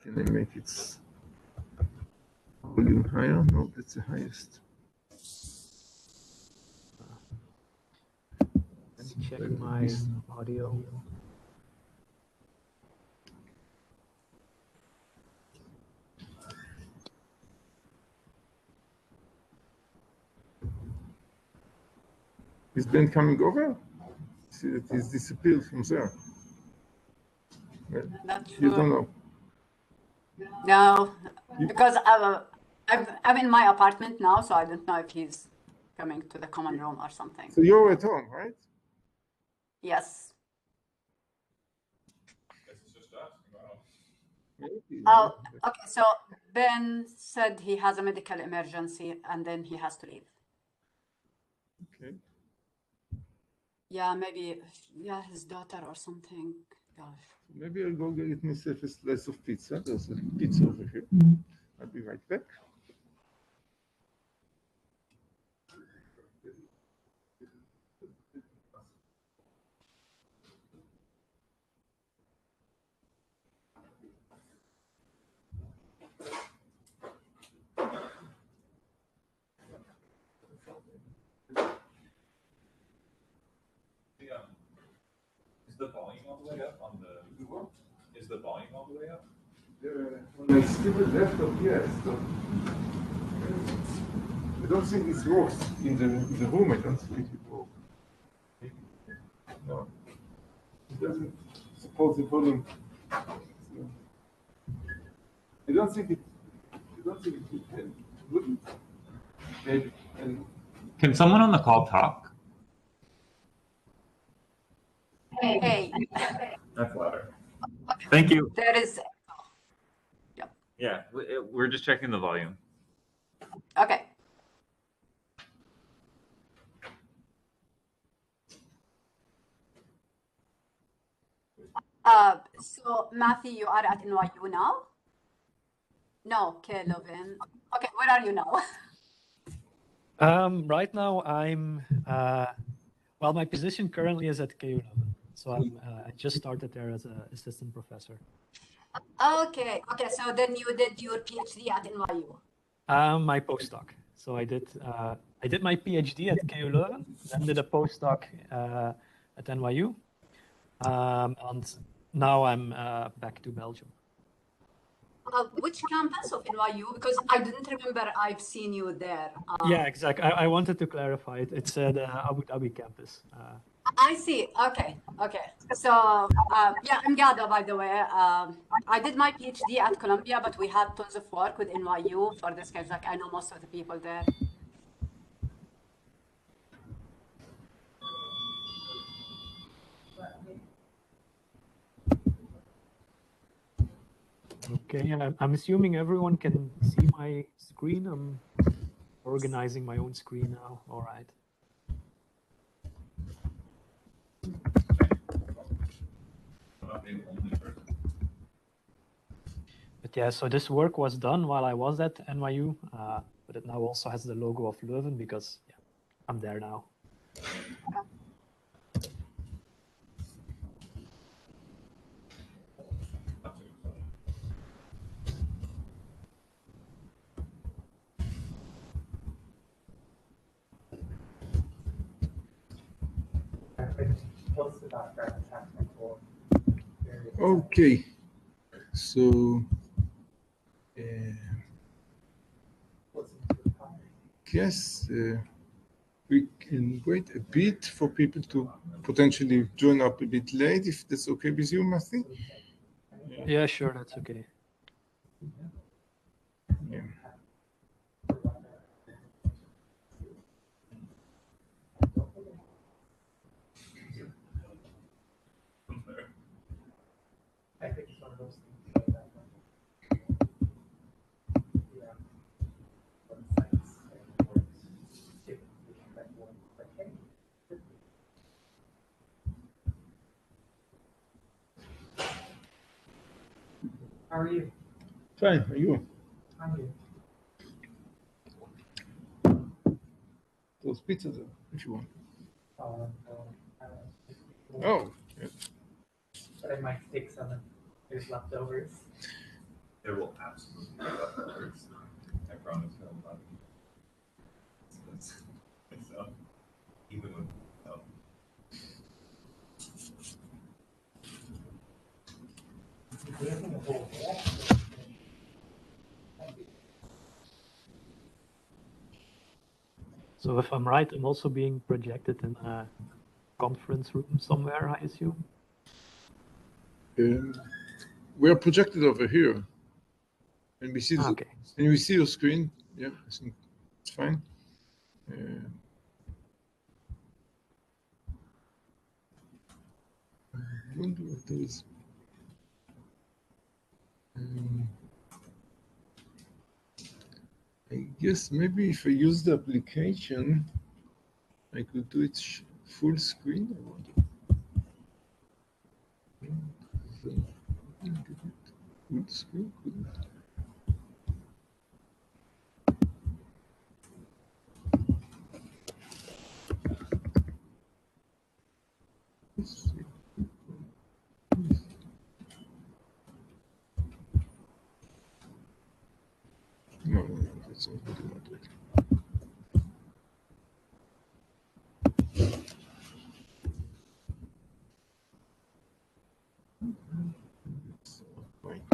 Can I make its volume higher? No, that's the highest. Let's check my audio. Is Ben coming over? See that he's disappeared from there. Well, Not sure. you don't know. No, because I'm in my apartment now, so I don't know if he's coming to the common room or something. So you're at home, right? Yes. Maybe. Oh, okay. So Ben said he has a medical emergency and then he has to leave. Okay. Yeah, maybe, yeah, his daughter or something. Gosh. Maybe I'll go get myself a slice of pizza. There's a pizza over here. I'll be right back. Is the volume all the way up on the? Is the volume all the way up? When I stupid laptop, yes. So, I don't think it works in the room. I don't think it works. No, it doesn't support the volume. So, I don't think it can. Wouldn't. Maybe. Can someone on the call talk? Hey, That's louder. Thank you. there is, Yeah, we're just checking the volume. okay. So Mathy, you are at NYU now? No, Kelvin. Okay, where are you now? Right now, I'm well. My position currently is at KU Leuven, so I just started there as an assistant professor. Okay, so then you did your PhD at NYU. My postdoc. So I did my PhD at KU Leuven, then did a postdoc at NYU, and now I'm back to Belgium. Which campus of NYU? Because I didn't remember I've seen you there. Yeah, exactly. I wanted to clarify it. It's the Abu Dhabi campus. I see. Okay. So, yeah, I'm Gada, by the way. I did my PhD at Columbia, but we had tons of work with NYU for this case. Like, I know most of the people there. Okay, I'm assuming everyone can see my screen. I'm organizing my own screen now. All right. But yeah, so this work was done while I was at NYU, but it now also has the logo of Leuven because yeah, I'm there now. Okay, so guess we can wait a bit for people to potentially join up a bit late, if that's okay with you, Mathy? Yeah, sure, that's okay. Yeah. I think it's one of those things like that. Yeah. Websites and works. Typically, that one. Like, hey. How are you? Fine, are you? I'm you. Those pizzas, if you want. No, I don't know. Oh, yeah. But I might take some if there's leftovers. There will absolutely be upwards. I promise you. So, even with So if I'm right, I'm also being projected in a conference room somewhere, I assume. We are projected over here, and we see Okay. and we see your screen. Yeah, I think it's fine. I wonder if there is. I guess maybe if I use the application, I could do it full screen. I wonder. Full screen. Let's see. No, that's not what I wanted. Fine.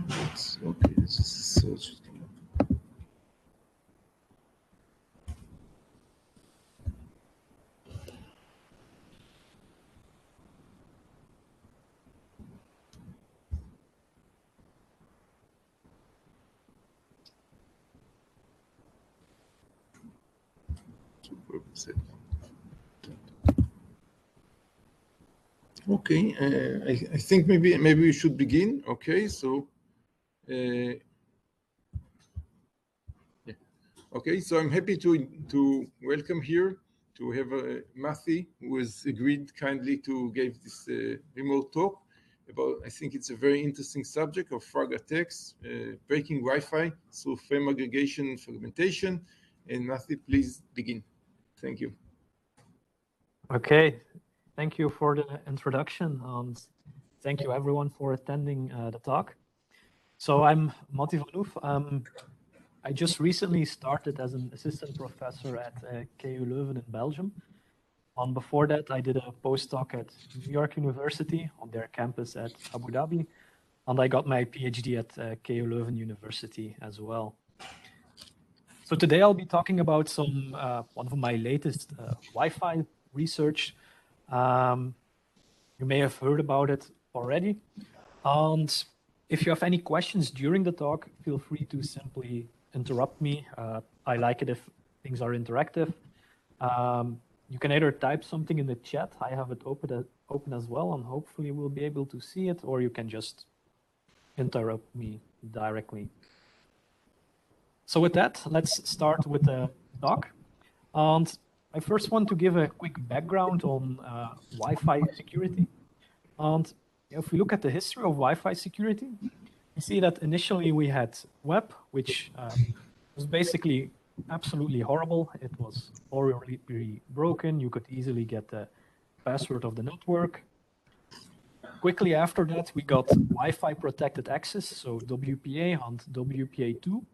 That's okay. This is search. Okay, I think maybe we should begin. Okay, so yeah. Okay, so I'm happy to welcome here to have Mathy, who has agreed kindly to give this remote talk about. I think it's a very interesting subject of FragAttacks, breaking Wi-Fi through frame aggregation and fragmentation. And Mathy, please begin. Thank you. Okay, thank you for the introduction, and thank you everyone for attending the talk. So I'm Mathy Vanhoef. I just recently started as an assistant professor at KU Leuven in Belgium. And before that, I did a postdoc at New York University on their campus at Abu Dhabi, and I got my PhD at KU Leuven University as well. So today I'll be talking about some one of my latest Wi-Fi research. You may have heard about it already. And if you have any questions during the talk, feel free to simply interrupt me. I like it if things are interactive. You can either type something in the chat. I have it open as well, and hopefully we'll be able to see it, or you can just interrupt me directly. So with that, let's start with the talk. And I first want to give a quick background on Wi-Fi security. And if we look at the history of Wi-Fi security, we see that initially we had web, which was basically absolutely horrible. It was already broken. You could easily get the password of the network. Quickly after that, we got Wi-Fi protected access, so WPA and WPA2.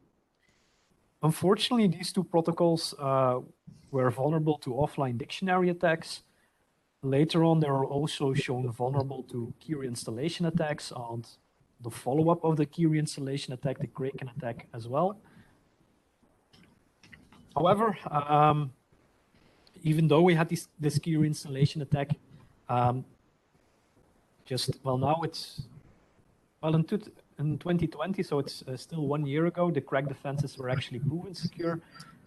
Unfortunately, these two protocols were vulnerable to offline dictionary attacks. Later on, they were also shown vulnerable to key reinstallation attacks, and the follow-up of the key reinstallation attack, the Kraken attack as well. However, even though we had this key reinstallation attack, now it's, well, in 2020, so it's still 1 year ago, the crack defenses were actually proven secure.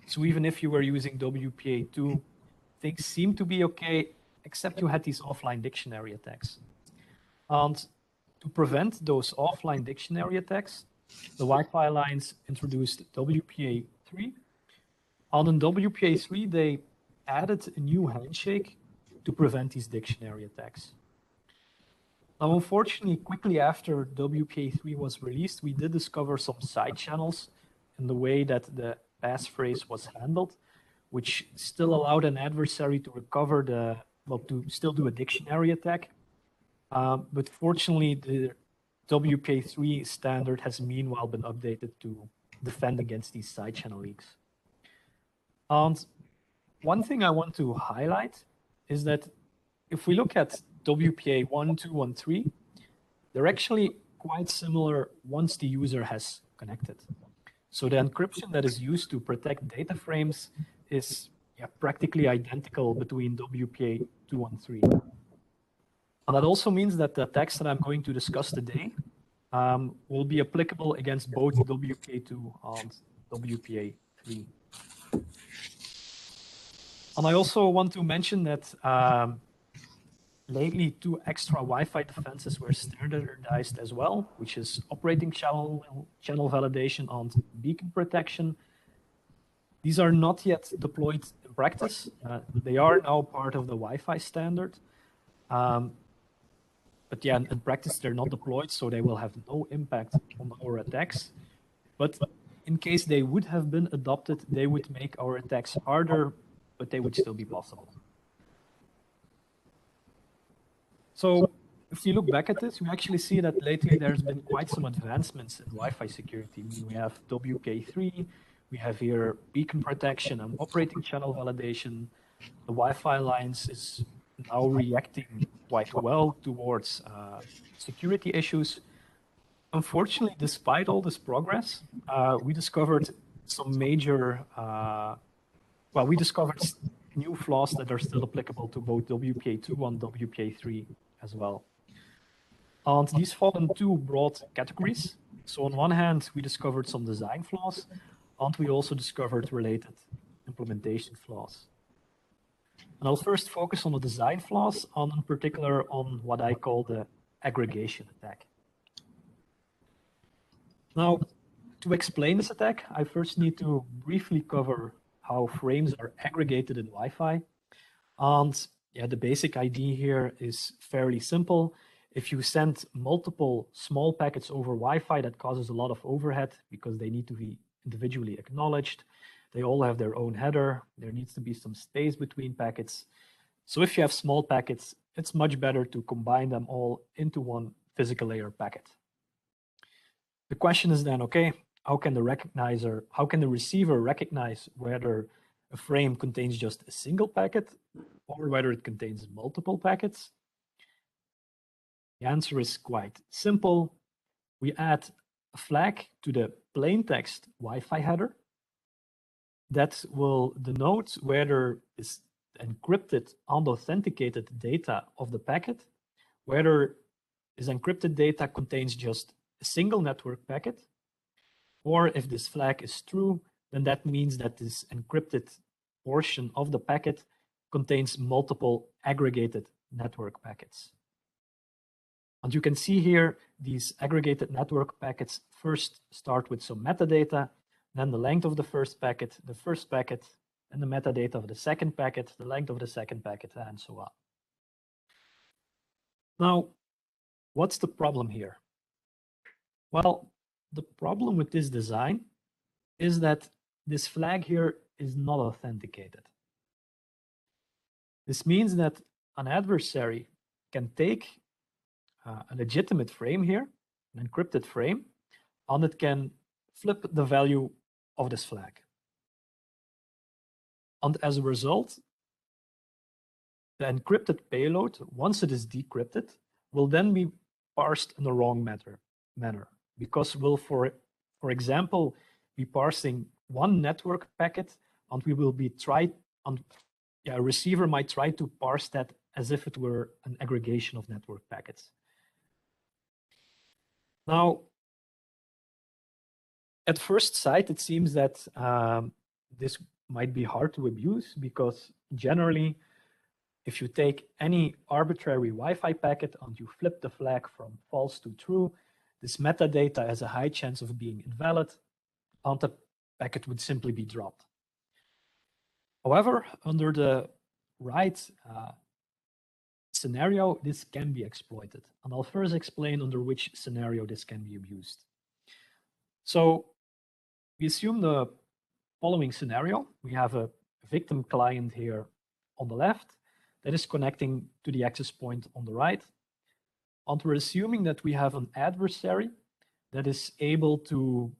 So even if you were using WPA2, things seem to be okay, except you had these offline dictionary attacks. And to prevent those offline dictionary attacks, the Wi-Fi Alliance introduced WPA3. And in WPA3, they added a new handshake to prevent these dictionary attacks. Now, unfortunately, quickly after WPA3 was released, we did discover some side channels in the way that the passphrase was handled, which still allowed an adversary to recover to still do a dictionary attack. But fortunately, WPA3 standard has meanwhile been updated to defend against these side channel leaks. And one thing I want to highlight is that if we look at WPA 1, 2, and 3, they're actually quite similar once the user has connected. So the encryption that is used to protect data frames is practically identical between WPA 2 and 3. And that also means that the attacks that I'm going to discuss today will be applicable against both WPA2 and WPA3. And I also want to mention that lately 2 extra Wi-Fi defenses were standardized as well, which is operating channel validation and beacon protection. These are not yet deployed in practice. They are now part of the Wi-Fi standard. But yeah, in practice, they're not deployed, so they will have no impact on our attacks. But in case they would have been adopted, they would make our attacks harder, but they would still be possible. So if you look back at this, we actually see that lately there's been quite some advancements in Wi-Fi security. I mean, we have WPA3, we have here beacon protection and operating channel validation. The Wi-Fi Alliance is now reacting quite well towards security issues. Unfortunately, despite all this progress, we discovered some major, we discovered new flaws that are still applicable to both WPA2 and WPA3 as well. And these fall in 2 broad categories. So on one hand, we discovered some design flaws, and we also discovered related implementation flaws. And I'll first focus on the design flaws, and in particular on what I call the aggregation attack. Now, to explain this attack, I first need to briefly cover how frames are aggregated in Wi-Fi. And yeah, the basic idea here is fairly simple. If you send multiple small packets over Wi-Fi, that causes a lot of overhead because they need to be individually acknowledged. They all have their own header. There needs to be some space between packets. So if you have small packets, it's much better to combine them all into one physical layer packet. The question is then, okay, how can the receiver recognize whether a frame contains just a single packet or whether it contains multiple packets? The answer is quite simple. We add a flag to the plain text Wi-Fi header that will denote whether this encrypted and authenticated data of the packet, whether this encrypted data contains just a single network packet, or if this flag is true, then that means that this encrypted portion of the packet contains multiple aggregated network packets. And you can see here, these aggregated network packets first start with some metadata, then the length of the first packet, and the metadata of the second packet, the length of the second packet, and so on. Now, what's the problem here? Well, the problem with this design is that this flag here is not authenticated. This means that an adversary can take a legitimate frame here, an encrypted frame, and it can flip the value of this flag. And as a result, the encrypted payload, once it is decrypted, will then be parsed in the wrong manner. Because we'll, for example, be parsing one network packet, and we will be a receiver might try to parse that as if it were an aggregation of network packets. Now, at first sight, it seems that this might be hard to abuse because generally, if you take any arbitrary Wi-Fi packet and you flip the flag from false to true, this metadata has a high chance of being invalid, and the packet would simply be dropped. However, under the right scenario, this can be exploited. And I'll first explain under which scenario this can be abused. So we assume the following scenario. We have a victim client here on the left that is connecting to the access point on the right. And we're assuming that we have an adversary that is able to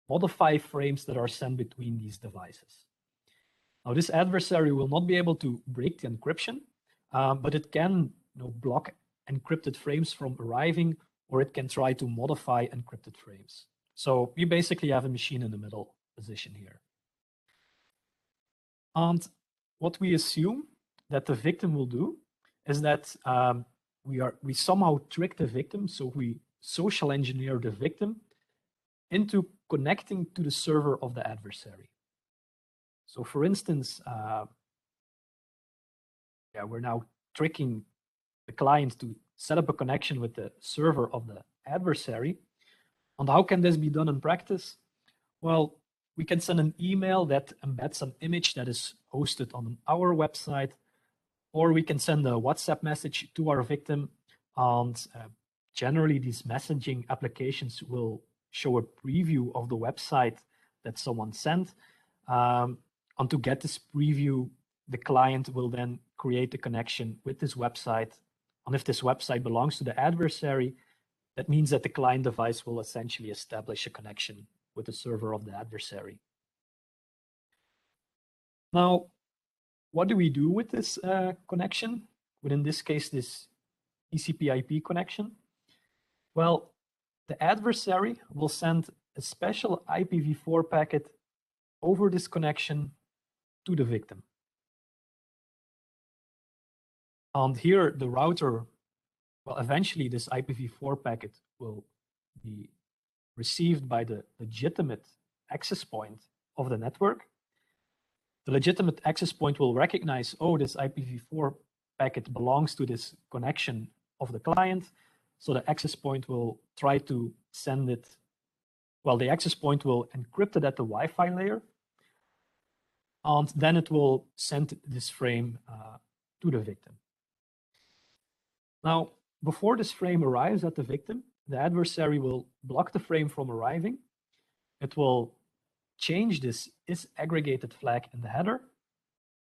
modify frames that are sent between these devices. Now, this adversary will not be able to break the encryption, but it can block encrypted frames from arriving, or it can try to modify encrypted frames. So you basically have a machine in the middle position here. And what we assume that the victim will do is that we somehow trick the victim, so we social engineer the victim into connecting to the server of the adversary. So for instance, we're now tricking the client to set up a connection with the server of the adversary. And how can this be done in practice? Well, we can send an email that embeds an image that is hosted on our website, or we can send a WhatsApp message to our victim. And generally, these messaging applications will show a preview of the website that someone sent. And to get this preview, the client will then create a connection with this website. And if this website belongs to the adversary, that means that the client device will essentially establish a connection with the server of the adversary. Now, what do we do with this connection? In this case, this TCP/IP connection. Well, the adversary will send a special IPv4 packet over this connection to the victim. And here, the router, well, eventually this IPv4 packet will be received by the legitimate access point of the network. The legitimate access point will recognize, oh, this IPv4 packet belongs to this connection of the client. So the access point will try to send it, well, the access point will encrypt it at the Wi-Fi layer. And then it will send this frame to the victim. Now, before this frame arrives at the victim, the adversary will block the frame from arriving. It will change this is aggregated flag in the header,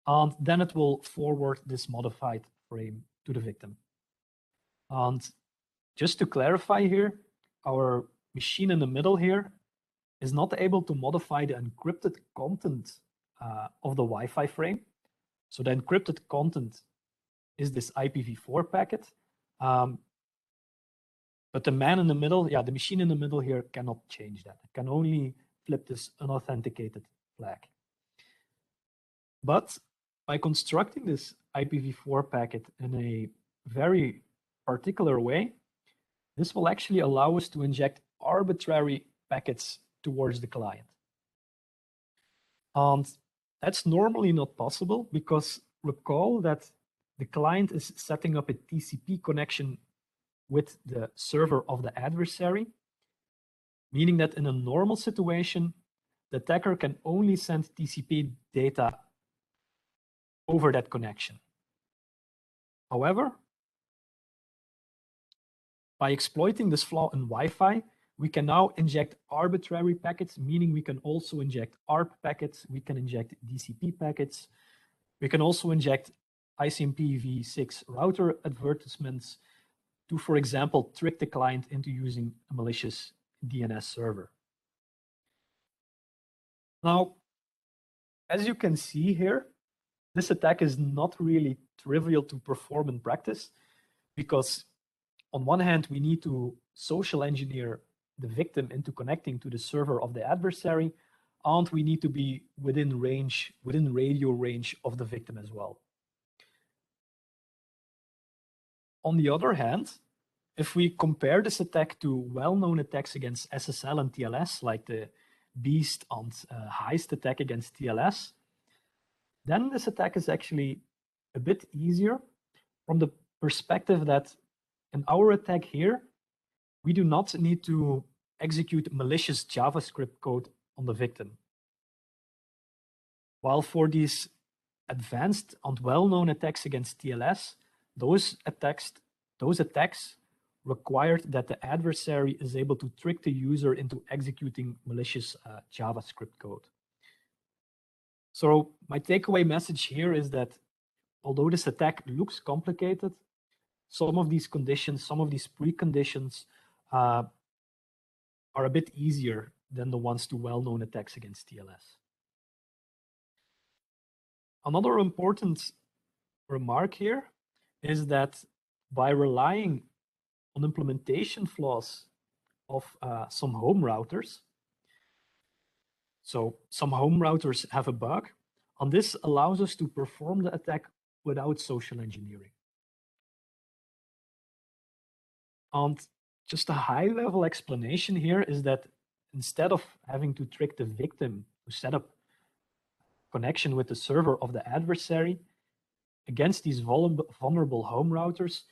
and then it will forward this modified frame to the victim. And just to clarify here, our machine in the middle here is not able to modify the encrypted content of the Wi-Fi frame. So the encrypted content is this IPv4 packet. But the man in the middle, the machine in the middle here cannot change that. It can only flip this unauthenticated flag. But by constructing this IPv4 packet in a very particular way, this will actually allow us to inject arbitrary packets towards the client. And that's normally not possible because recall that the client is setting up a TCP connection with the server of the adversary, meaning that in a normal situation, the attacker can only send TCP data over that connection. However, by exploiting this flaw in Wi-Fi, we can now inject arbitrary packets, meaning we can also inject ARP packets, we can inject DCP packets, we can also inject ICMP v6 advertisements to, for example, trick the client into using a malicious DNS server. Now, as you can see here, this attack is not really trivial to perform in practice because on one hand, we need to social engineer the victim into connecting to the server of the adversary, and we need to be within range, within radio range of the victim as well. On the other hand, if we compare this attack to well-known attacks against SSL and TLS, like the Beast and Heist attack against TLS, then this attack is actually a bit easier from the perspective that in our attack here, we do not need to execute malicious JavaScript code on the victim. While for these advanced and well-known attacks against TLS, those attacks required that the adversary is able to trick the user into executing malicious JavaScript code. So my takeaway message here is that although this attack looks complicated, some of these conditions, some of these preconditions are a bit easier than the ones to well-known attacks against TLS. Another important remark here is that by relying on implementation flaws of some home routers, so some home routers have a bug, and this allows us to perform the attack without social engineering. And just a high-level explanation here is that instead of having to trick the victim to set up connection with the server of the adversary, against these vulnerable home routers,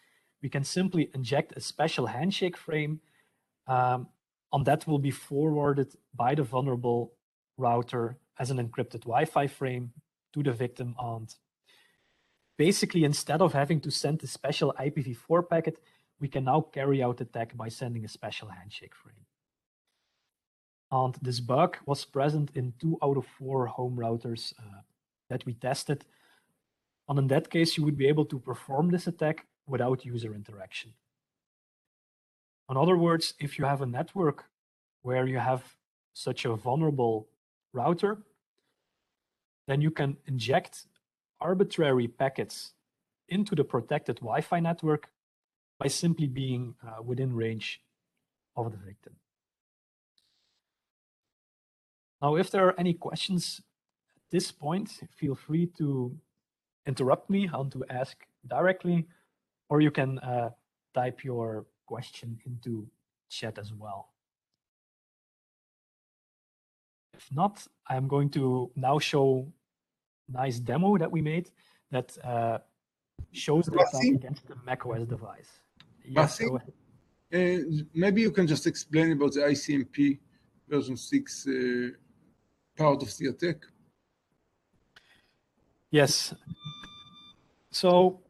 we can simply inject a special handshake frame, and that will be forwarded by the vulnerable router as an encrypted Wi-Fi frame to the victim. And basically, instead of having to send a special IPv4 packet, we can now carry out the attack by sending a special handshake frame. And this bug was present in 2 out of 4 home routers that we tested. And in that case, you would be able to perform this attack without user interaction. In other words, if you have a network where you have such a vulnerable router, then you can inject arbitrary packets into the protected Wi-Fi network by simply being within range of the victim. Now, if there are any questions at this point, feel free to interrupt me and to ask directly, or you can type your question into chat as well. If not, I'm going to now show a nice demo that we made that shows the attack against the macOS device. Yes, go ahead. Maybe you can just explain about the ICMP version 6 part of the attack. Yes. So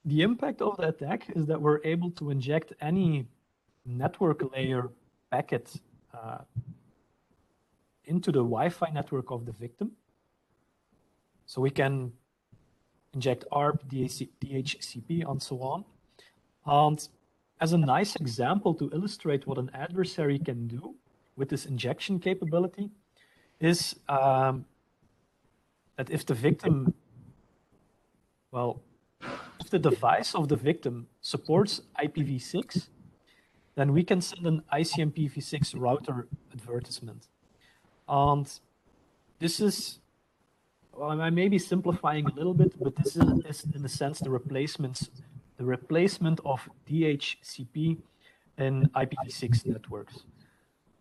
the impact of the attack is that we're able to inject any network layer packet into the Wi-Fi network of the victim. So we can inject ARP, DHCP, and so on. And as a nice example to illustrate what an adversary can do with this injection capability is that if the victim, well, if the device of the victim supports IPv6, then we can send an ICMP v6 router advertisement. And this is, well, I may be simplifying a little bit, but this is in a sense the replacement of DHCP in IPv6 networks.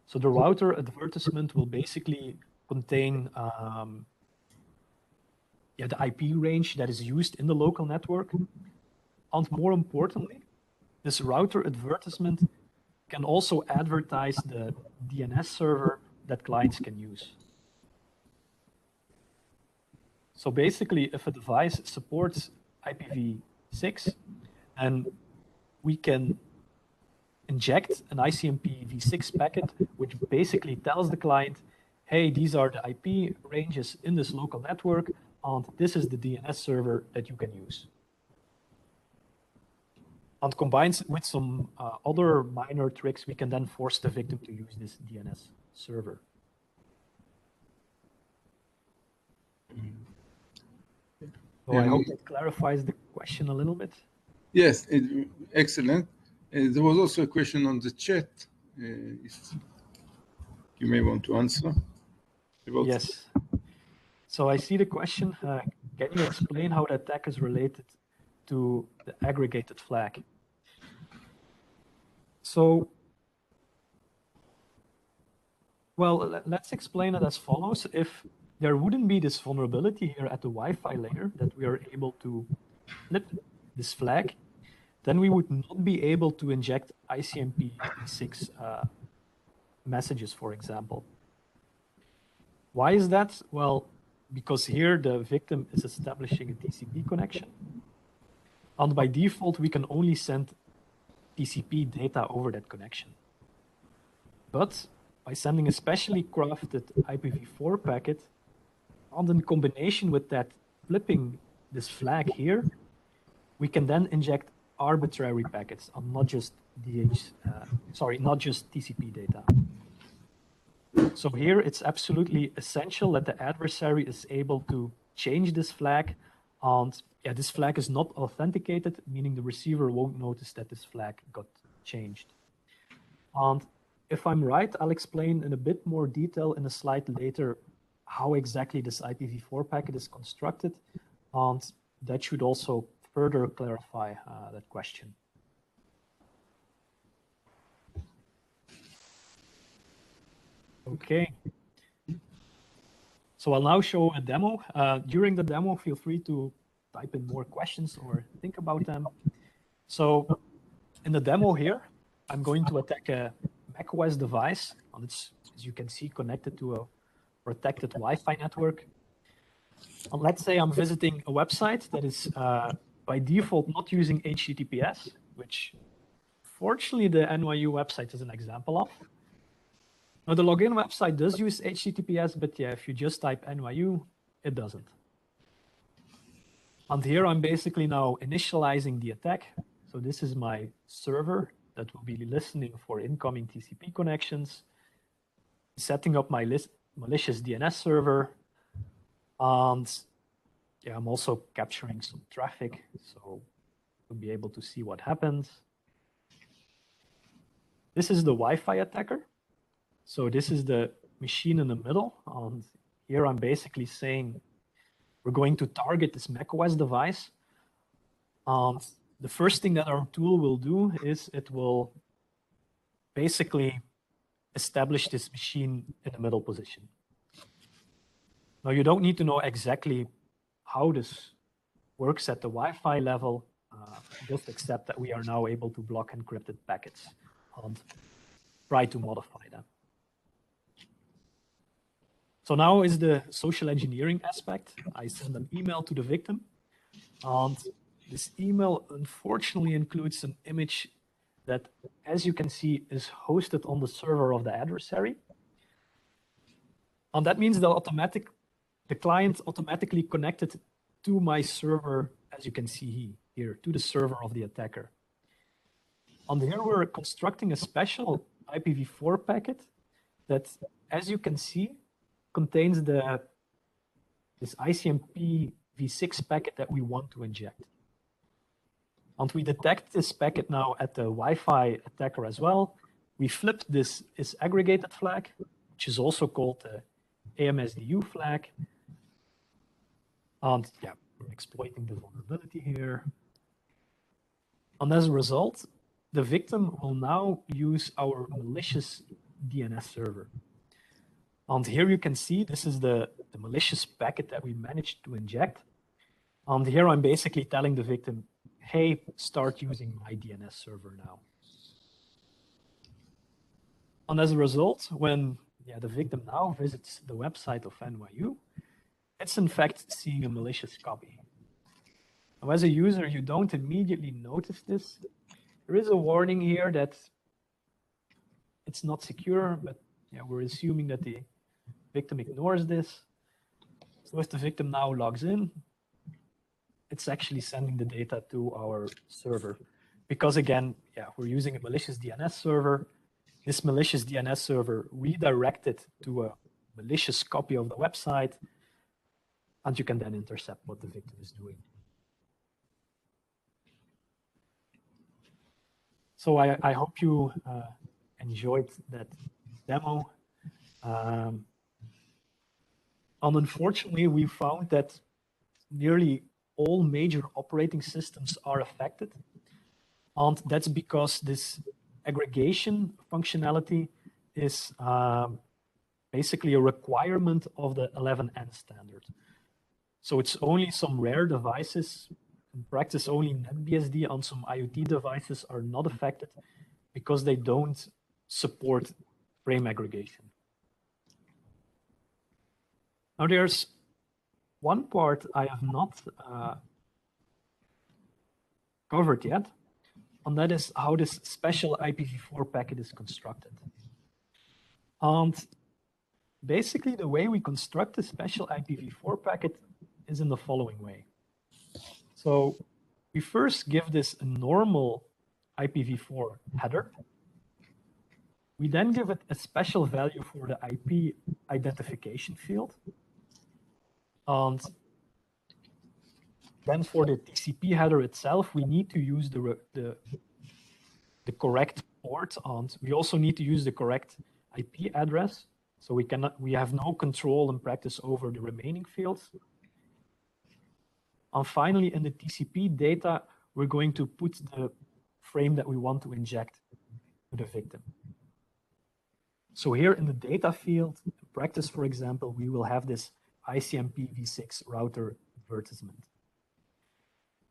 So the router advertisement will basically contain the IP range that is used in the local network. And more importantly, this router advertisement can also advertise the DNS server that clients can use. So basically, if a device supports IPv6, and we can inject an ICMP v6 packet, which basically tells the client, hey, these are the IP ranges in this local network, and this is the DNS server that you can use. And combined with some other minor tricks, we can then force the victim to use this DNS server. So I hope that clarifies the question a little bit. Yes, excellent. There was also a question on the chat, if you may want to answer. Yes. So I see the question, can you explain how the attack is related to the aggregated flag? So, well, let's explain it as follows. If there wouldn't be this vulnerability here at the Wi-Fi layer that we are able to flip this flag, then we would not be able to inject ICMP v6 messages, for example. Why is that? Well, because here the victim is establishing a TCP connection. And by default, we can only send TCP data over that connection. But by sending a specially crafted IPv4 packet, and in combination with that, flipping this flag here, we can then inject arbitrary packets and not just not just TCP data. So here it's absolutely essential that the adversary is able to change this flag, and yeah, this flag is not authenticated, meaning the receiver won't notice that this flag got changed. And if I'm right, I'll explain in a bit more detail in a slide later how exactly this IPv4 packet is constructed, and that should also further clarify that question. Okay. So I'll now show a demo. During the demo, feel free to type in more questions or think about them. So in the demo here, I'm going to attack a macOS device, and it's, as you can see, connected to a protected Wi-Fi network. And let's say I'm visiting a website that is by default not using HTTPS, which fortunately the NYU website is an example of. Now the login website does use HTTPS, but yeah, if you just type NYU, it doesn't. And here I'm basically now initializing the attack. So this is my server that will be listening for incoming TCP connections, setting up my malicious DNS server, and yeah, I'm also capturing some traffic, so we'll be able to see what happens. This is the Wi-Fi attacker. So this is the machine in the middle, and here I'm basically saying we're going to target this macOS device. And the first thing that our tool will do is it will basically establish this machine in the middle position. Now you don't need to know exactly how this works at the Wi-Fi level, just accept that we are now able to block encrypted packets and try to modify them. So now is the social engineering aspect. I send an email to the victim, and this email unfortunately includes an image that, as you can see, is hosted on the server of the adversary. And that means the client automatically connected to my server, as you can see here, to the server of the attacker. And here we're constructing a special IPv4 packet that, as you can see, contains this ICMP v6 packet that we want to inject. And we detect this packet now at the Wi-Fi attacker as well. We flipped this aggregated flag, which is also called the AMSDU flag. And yeah, we're exploiting the vulnerability here. And as a result, the victim will now use our malicious DNS server. And here you can see this is the malicious packet that we managed to inject. And here I'm basically telling the victim, hey, start using my DNS server now. And as a result, when the victim now visits the website of NYU, it's in fact seeing a malicious copy. Now, as a user, you don't immediately notice this. There is a warning here that it's not secure, but yeah, we're assuming that the victim ignores this. So if the victim now logs in, it's actually sending the data to our server. Because again, yeah, we're using a malicious DNS server. This malicious DNS server redirected to a malicious copy of the website, and you can then intercept what the victim is doing. So I hope you enjoyed that demo. And unfortunately, we found that nearly all major operating systems are affected. And that's because this aggregation functionality is basically a requirement of the 11n standard. So it's only some rare devices, in practice only NetBSD and some IoT devices are not affected because they don't support frame aggregation. Now there's one part I have not covered yet, and that is how this special IPv4 packet is constructed. And basically the way we construct the special IPv4 packet is in the following way. So we first give this a normal IPv4 header. We then give it a special value for the IP identification field. And then for the TCP header itself, we need to use the correct port, and we also need to use the correct IP address. So we have no control in practice over the remaining fields. And finally, in the TCP data, we're going to put the frame that we want to inject to the victim. So here in the data field, in practice, for example, we will have this ICMP v6 router advertisement.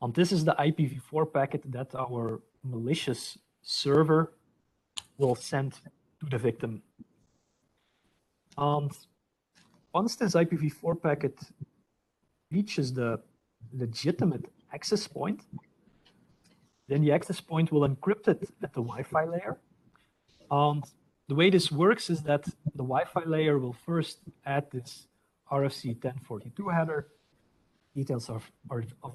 And this is the IPv4 packet that our malicious server will send to the victim. And once this IPv4 packet reaches the legitimate access point, then the access point will encrypt it at the Wi-Fi layer. And the way this works is that the Wi-Fi layer will first add this RFC 1042 header. Details of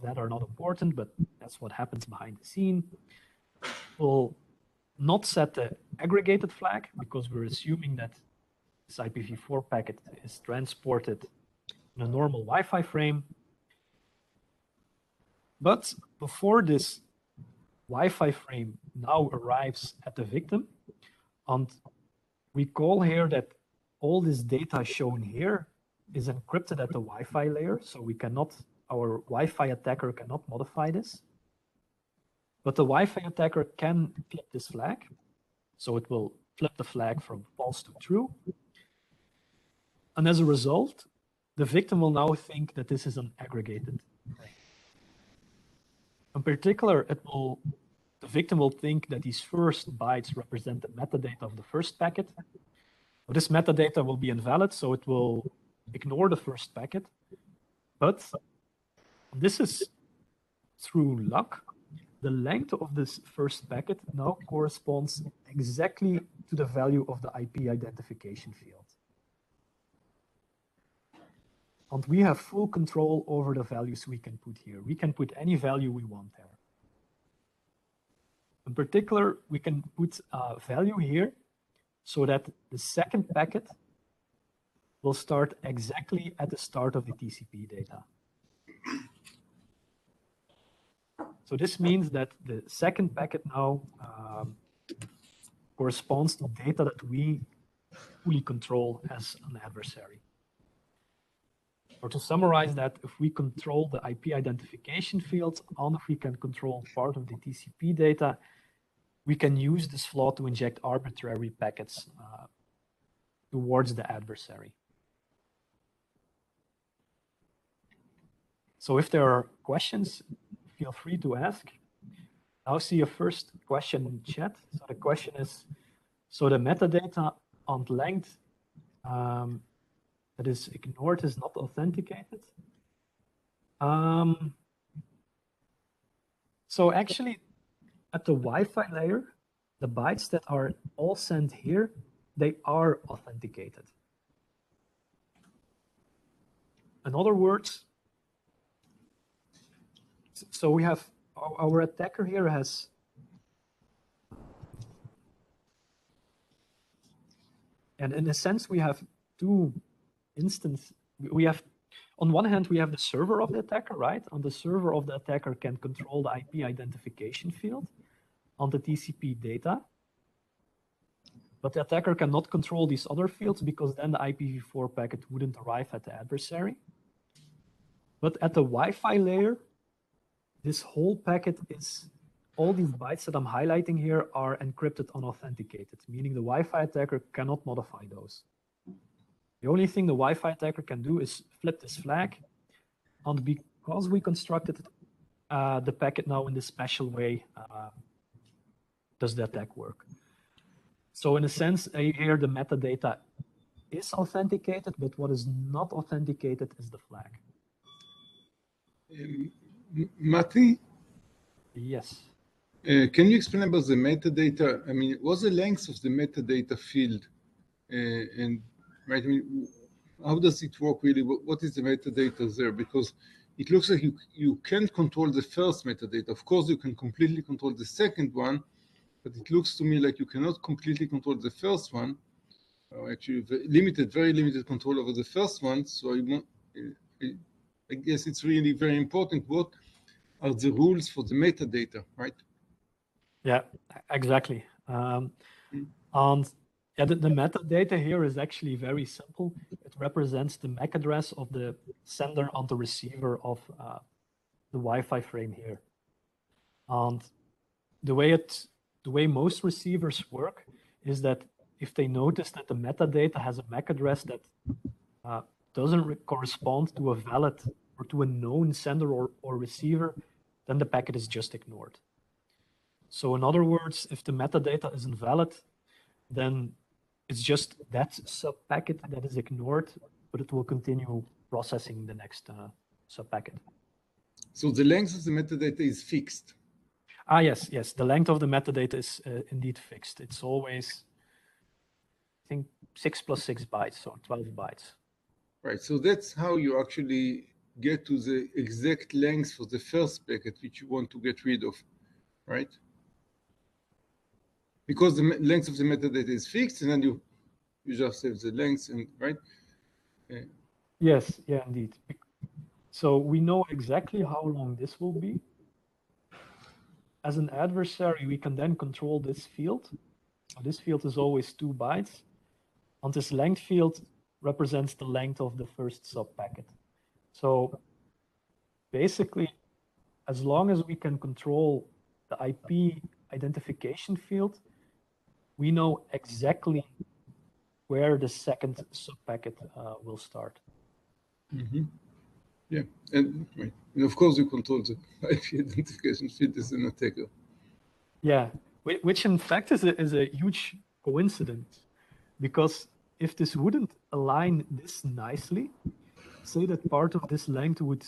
that are not important, but that's what happens behind the scene. We'll not set the aggregated flag because we're assuming that this IPv4 packet is transported in a normal Wi-Fi frame. But before this Wi-Fi frame now arrives at the victim, and we call here that all this data shown here is encrypted at the Wi-Fi layer, so our Wi-Fi attacker cannot modify this. But the Wi-Fi attacker can flip this flag, so it will flip the flag from false to true. And as a result, the victim will now think that this is an aggregated frame. In particular, the victim will think that these first bytes represent the metadata of the first packet. But this metadata will be invalid, so it will ignore the first packet. But this is through luck. The length of this first packet now corresponds exactly to the value of the IP identification field. And we have full control over the values we can put here. We can put any value we want there. In particular, we can put a value here so that the second packet will start exactly at the start of the TCP data. So this means that the second packet now corresponds to data that we fully control as an adversary. Or to summarize that, if we control the IP identification field and if we can control part of the TCP data, we can use this flaw to inject arbitrary packets towards the adversary. So if there are questions, feel free to ask. I'll see a first question in chat. So the question is, so the metadata and length that is ignored is not authenticated. So actually, at the Wi-Fi layer, the bytes that are all sent here, they are authenticated. In other words, so we have our attacker here has and in a sense we have two instances. We have on one hand we have the server of the attacker, right? And the server of the attacker can control the IP identification field on the TCP data. But the attacker cannot control these other fields because then the IPv4 packet wouldn't arrive at the adversary. But at the Wi-Fi layer, this whole packet is, all these bytes that I'm highlighting here are encrypted unauthenticated, meaning the Wi-Fi attacker cannot modify those. The only thing the Wi-Fi attacker can do is flip this flag. And because we constructed the packet now in this special way, does the attack work. So in a sense, here the metadata is authenticated, but what is not authenticated is the flag. Mathy? Yes. Can you explain about the metadata? I mean, what's the length of the metadata field? And right, I mean, how does it work really? What is the metadata there? Because it looks like you can't control the first metadata. Of course, you can completely control the second one, but it looks to me like you cannot completely control the first one. Actually, very limited control over the first one. So I guess it's really very important. What are the rules for the metadata, right? Yeah, exactly. And yeah, the metadata here is actually very simple. It represents the MAC address of the sender and the receiver of the Wi-Fi frame here. And the way most receivers work is that if they notice that the metadata has a MAC address that doesn't correspond to a valid or to a known sender or receiver, then the packet is just ignored. So in other words, if the metadata isn't valid, then it's just that sub packet that is ignored, but it will continue processing the next sub packet. So the length of the metadata is fixed. Ah, yes. The length of the metadata is indeed fixed. It's always, I think, 6 + 6 bytes, so 12 bytes. Right. So that's how you actually get to the exact length for the first packet which you want to get rid of, right? Because the length of the metadata is fixed, and then you just have the length, and right? Yes, yeah, indeed. So we know exactly how long this will be. As an adversary, we can then control this field. So this field is always 2 bytes. And this length field represents the length of the first sub packet. So basically, as long as we can control the IP identification field, we know exactly where the second sub packet will start. Mm-hmm. Yeah, and of course you control the IP identification field as an attacker. Yeah, which in fact is a huge coincidence, because if this wouldn't align this nicely, say that part of this length would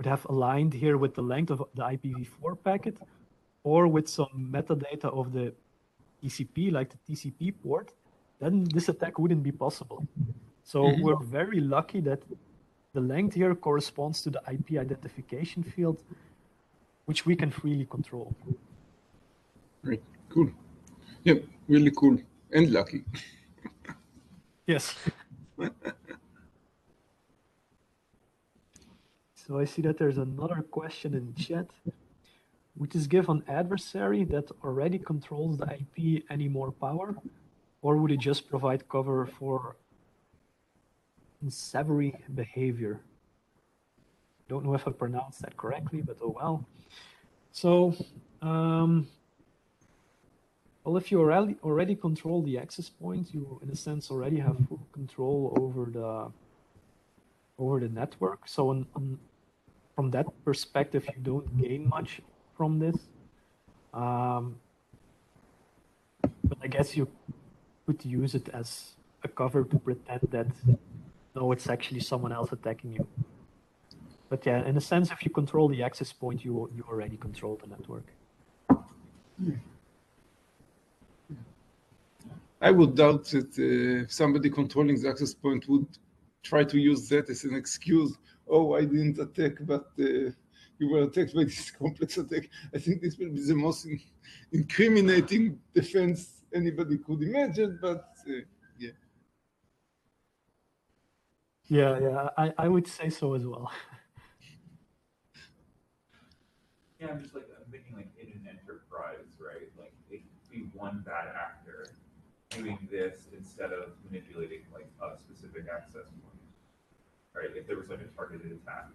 have aligned here with the length of the IPv4 packet, or with some metadata of the TCP, like the TCP port, then this attack wouldn't be possible. So we're very lucky that the length here corresponds to the IP identification field, which we can freely control. Right, cool. Yeah, really cool and lucky. Yes. So I see that there's another question in chat, which is, give an adversary that already controls the IP any more power, or would it just provide cover for unsavory behavior? Don't know if I pronounced that correctly, but oh well. So, well, if you already control the access point, you in a sense already have full control over the network. So from that perspective, you don't gain much from this. But I guess you could use it as a cover to pretend that, no, it's actually someone else attacking you. But yeah, in a sense, if you control the access point, you already control the network. I would doubt that somebody controlling the access point would try to use that as an excuse. Oh, I didn't attack, but you were attacked by this complex attack. I think this will be the most incriminating defense anybody could imagine, but yeah. Yeah, I would say so as well. Yeah, I'm thinking like in an enterprise, right? Like it could be one bad actor doing this instead of manipulating like a specific access point, right? If there was like a targeted attack,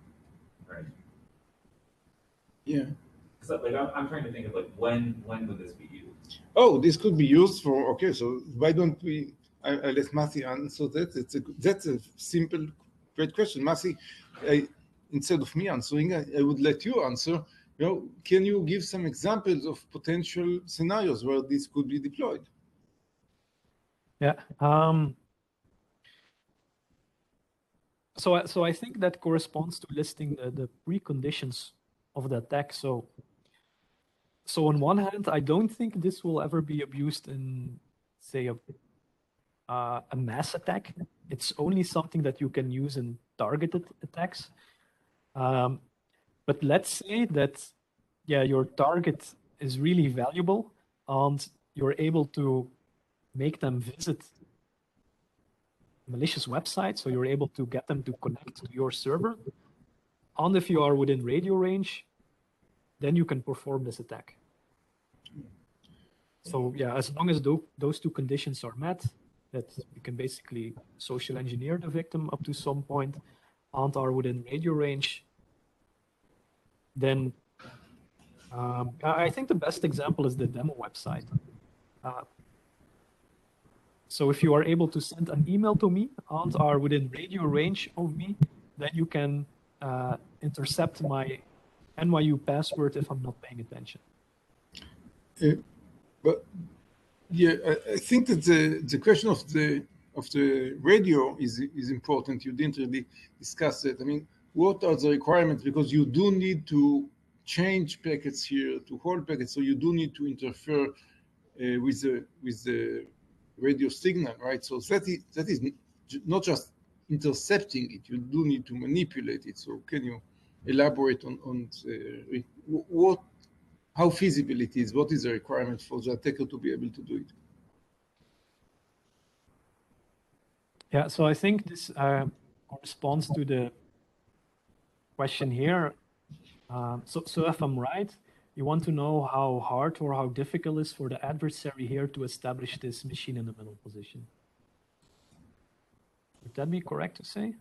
right? Yeah. So like I'm trying to think of like when would this be used? Oh, this could be used for, okay, so why don't we, I let Mathy answer that. That's a simple, great question. Mathy, instead of me answering, I would let you answer. You know, can you give some examples of potential scenarios where this could be deployed? Yeah. So I think that corresponds to listing the preconditions of the attack. So on one hand, I don't think this will ever be abused in, say, a mass attack. It's only something that you can use in targeted attacks. But let's say that, yeah, your target is really valuable and you're able to make them visit malicious websites, so you're able to get them to connect to your server. And if you are within radio range, then you can perform this attack. So yeah, as long as those two conditions are met, that you can basically social engineer the victim up to some point and are within radio range, then I think the best example is the demo website. So if you are able to send an email to me and are within radio range of me, then you can intercept my NYU password if I'm not paying attention. But yeah, I think that the question of the radio is important. You didn't really discuss it. I mean, what are the requirements? Because you do need to change packets here to hold packets, so you do need to interfere with the radio signal, right? So that is not just intercepting it. You do need to manipulate it. So can you elaborate on what? How feasible it is? What is the requirement for the attacker to be able to do it? Yeah, so I think this corresponds to the question here. So if I'm right, you want to know how hard or how difficult it is for the adversary here to establish this machine in the middle position. Would that be correct to say?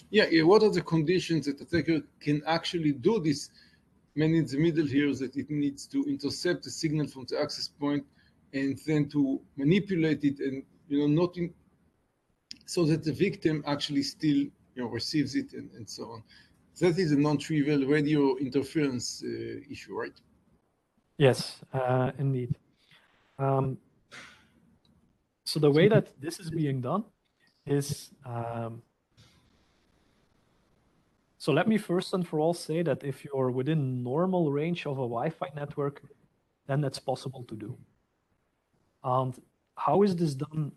Yeah. What are the conditions that the attacker can actually do this? Man in the middle here is that it needs to intercept the signal from the access point and then to manipulate it, and not in, so that the victim actually still receives it and so on. That is a non-trivial radio interference issue, right? Yes, indeed. So the way that this is being done is, so let me first and for all say that if you're within normal range of a Wi-Fi network, then that's possible to do. And how is this done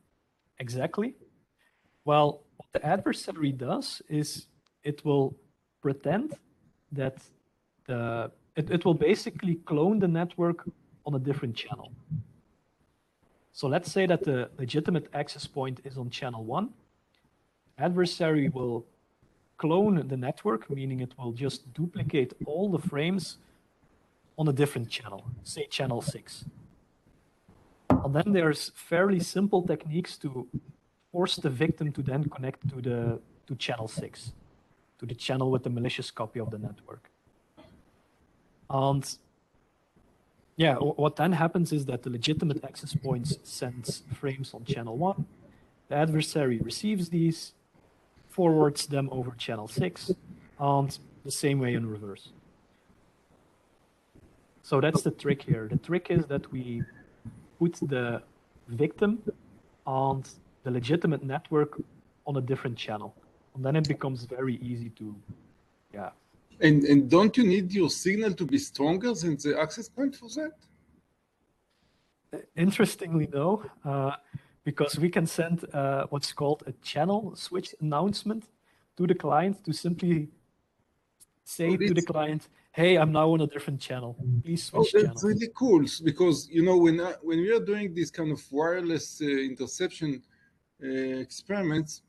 exactly? Well, what the adversary does is it will pretend that it will basically clone the network on a different channel. So let's say that the legitimate access point is on channel 1. Adversary will clone the network, meaning it will just duplicate all the frames on a different channel, say channel 6. And then there's fairly simple techniques to force the victim to then connect to channel 6, to the channel with the malicious copy of the network. And yeah, what then happens is that the legitimate access points sends frames on channel 1. The adversary receives these, forwards them over channel 6, and the same way in reverse. So that's the trick here. The trick is that we put the victim and the legitimate network on a different channel. And then it becomes very easy to, yeah. And don't you need your signal to be stronger than the access point for that? Interestingly, no, because we can send what's called a channel switch announcement to the client to simply say to the client, hey, I'm now on a different channel. Please switch channels. That's really cool, because when we are doing these kind of wireless interception experiments,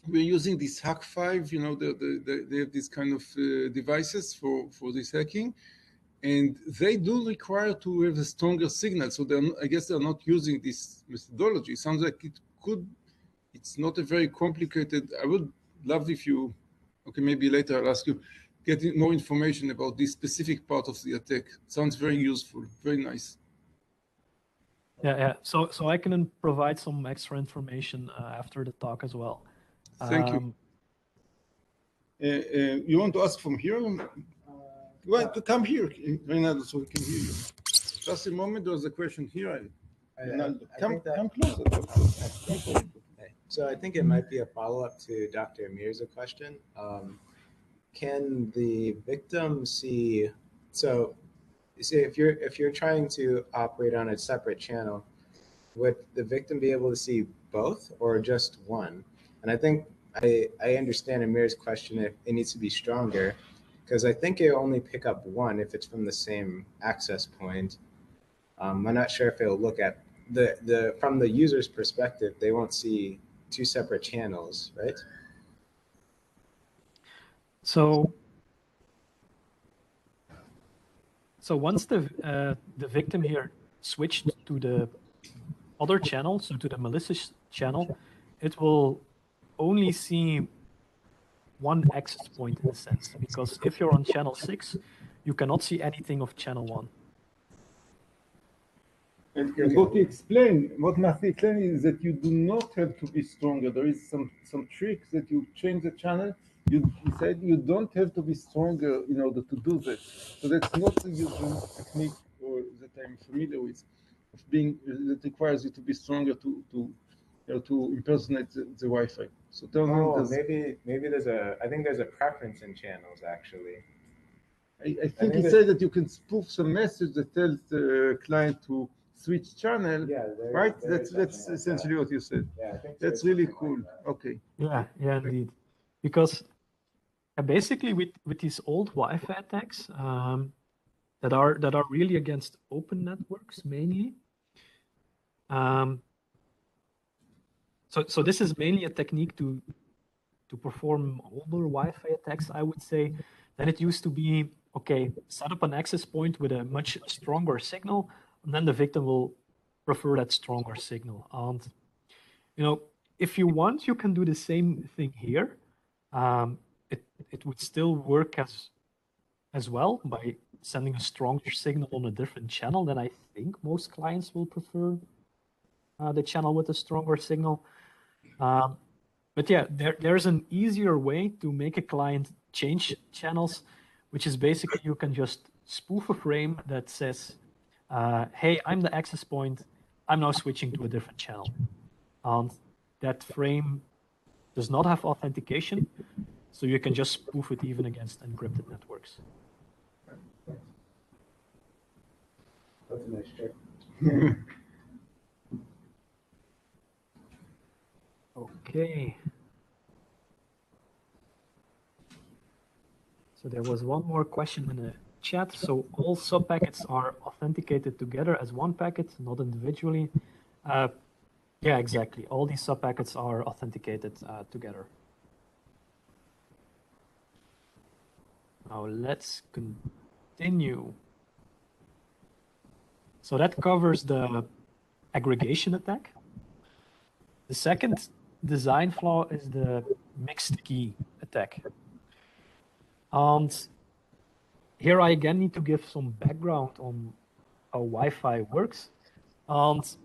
we're using this Hack5. They have these kind of devices for this hacking, and they do require to have a stronger signal. So I guess they're not using this methodology. Sounds like it's not a very complicated. I would love if you, okay, maybe later I'll ask you, get more information about this specific part of the attack. Sounds very useful, very nice. Yeah. So I can provide some extra information after the talk as well. Thank you. You want to ask from here? You want to come here, Reynaldo, so we can hear you. Just a moment, there's a question here. Come closer. So I think it might be a follow-up to Dr. Amir's question. Can the victim see? So, see, if you're trying to operate on a separate channel, would the victim be able to see both or just one? And I think I understand Amir's question. If it needs to be stronger, because I think it only pick up one if it's from the same access point. I'm not sure if it'll look at from the user's perspective, they won't see two separate channels, right? So once the victim here switched to the other channel, so to the malicious channel, it will only see one access point in a sense, because if you're on channel 6, you cannot see anything of channel 1. And what he explained, what Mathy explained is that you do not have to be stronger. There is some tricks that you change the channel. He said you don't have to be stronger in order to do that. So that's not the usual technique that I'm familiar with, of being that requires you to be stronger to impersonate the Wi-Fi. So tell me, maybe there's I think there's a preference in channels actually. I think he said that you can spoof some message that tells the client to switch channel, right? That's essentially what you said. Yeah, I think that's really cool. Okay. Yeah, indeed. Because basically with these old Wi-Fi attacks that are really against open networks mainly. So this is mainly a technique to perform older Wi-Fi attacks, I would say. Then it used to be, okay, set up an access point with a much stronger signal, and then the victim will prefer that stronger signal. And if you want, you can do the same thing here. It would still work as well by sending a stronger signal on a different channel. Then I think most clients will prefer the channel with a stronger signal. But yeah, there's an easier way to make a client change channels, which is basically you can just spoof a frame that says, hey, I'm the access point. I'm now switching to a different channel. And that frame does not have authentication, so you can just spoof it even against encrypted networks. That's a nice trick. Okay. So there was one more question in the chat. So all subpackets are authenticated together as one packet, not individually. Yeah, exactly. All these subpackets are authenticated together. Now let's continue. So that covers the aggregation attack. The second design flaw is the mixed key attack. And here I again need to give some background on how Wi-Fi works. And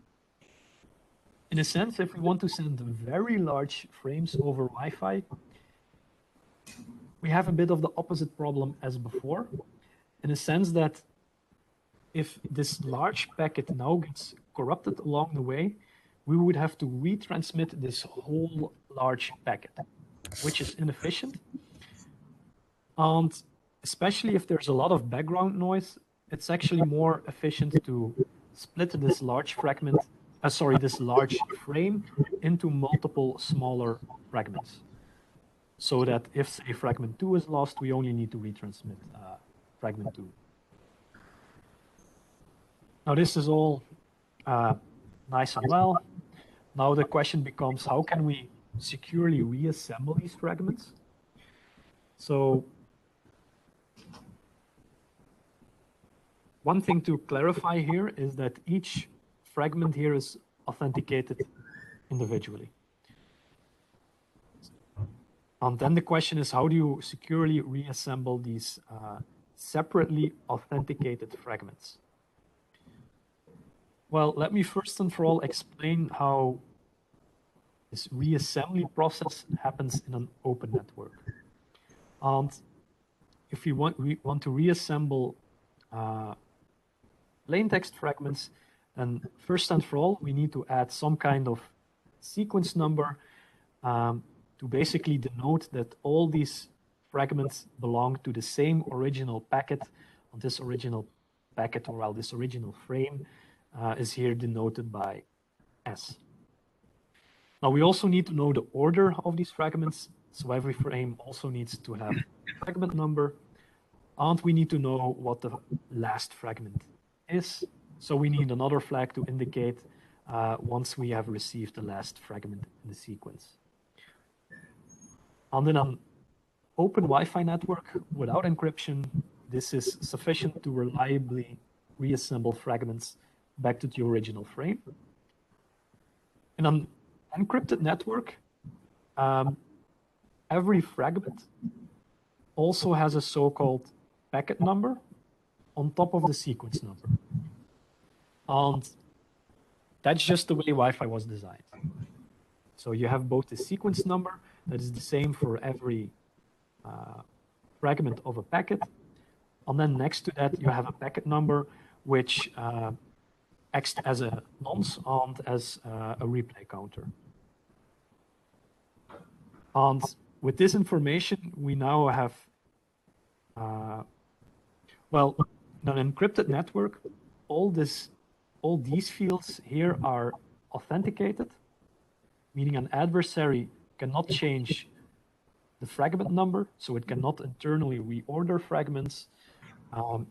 in a sense, if we want to send very large frames over Wi-Fi, we have a bit of the opposite problem as before, in a sense that if this large packet now gets corrupted along the way, we would have to retransmit this whole large packet, which is inefficient. And especially if there's a lot of background noise, it's actually more efficient to split this large fragment, this large frame into multiple smaller fragments. So that if, say, fragment 2 is lost, we only need to retransmit fragment 2. Now this is all nice and well. Now the question becomes, how can we securely reassemble these fragments? So one thing to clarify here is that each fragment here is authenticated individually. And then the question is, how do you securely reassemble these separately authenticated fragments? Well, let me first and for all explain how this reassembly process happens in an open network. And if we want to reassemble plain text fragments, then first and for all, we need to add some kind of sequence number to basically denote that all these fragments belong to the same original packet. On this original packet, or well, this original frame is here denoted by S. Now we also need to know the order of these fragments. So every frame also needs to have a fragment number, and we need to know what the last fragment is. So we need another flag to indicate once we have received the last fragment in the sequence. And in an open Wi-Fi network without encryption, this is sufficient to reliably reassemble fragments back to the original frame. In an encrypted network, every fragment also has a so-called packet number on top of the sequence number. And that's just the way Wi-Fi was designed. So you have both the sequence number that is the same for every fragment of a packet. And then next to that, you have a packet number, which acts as a nonce and as a replay counter. And with this information, we now have, well, in an encrypted network, all these fields here are authenticated, meaning an adversary cannot change the fragment number, so it cannot internally reorder fragments.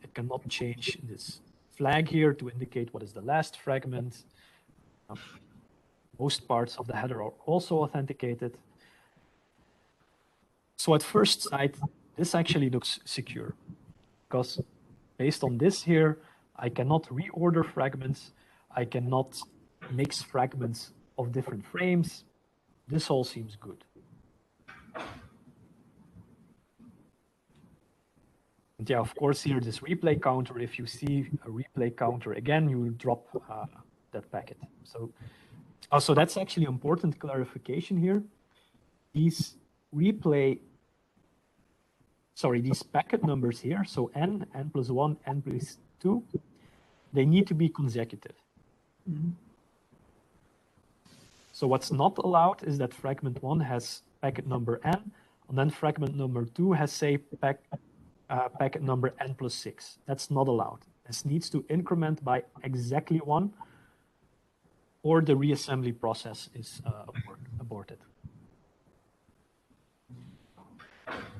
It cannot change this flag here to indicate what is the last fragment. Most parts of the header are also authenticated. So at first sight, this actually looks secure, because based on this here, I cannot reorder fragments. I cannot mix fragments of different frames. This all seems good. And yeah, of course, here this replay counter, if you see a replay counter again, you will drop that packet. So also that's actually important clarification here. These packet numbers here, so n, n plus 1, n plus 2, they need to be consecutive. Mm-hmm. So what's not allowed is that fragment 1 has packet number n, and then fragment number 2 has, say, packet number n plus 6. That's not allowed. This needs to increment by exactly 1, or the reassembly process is aborted.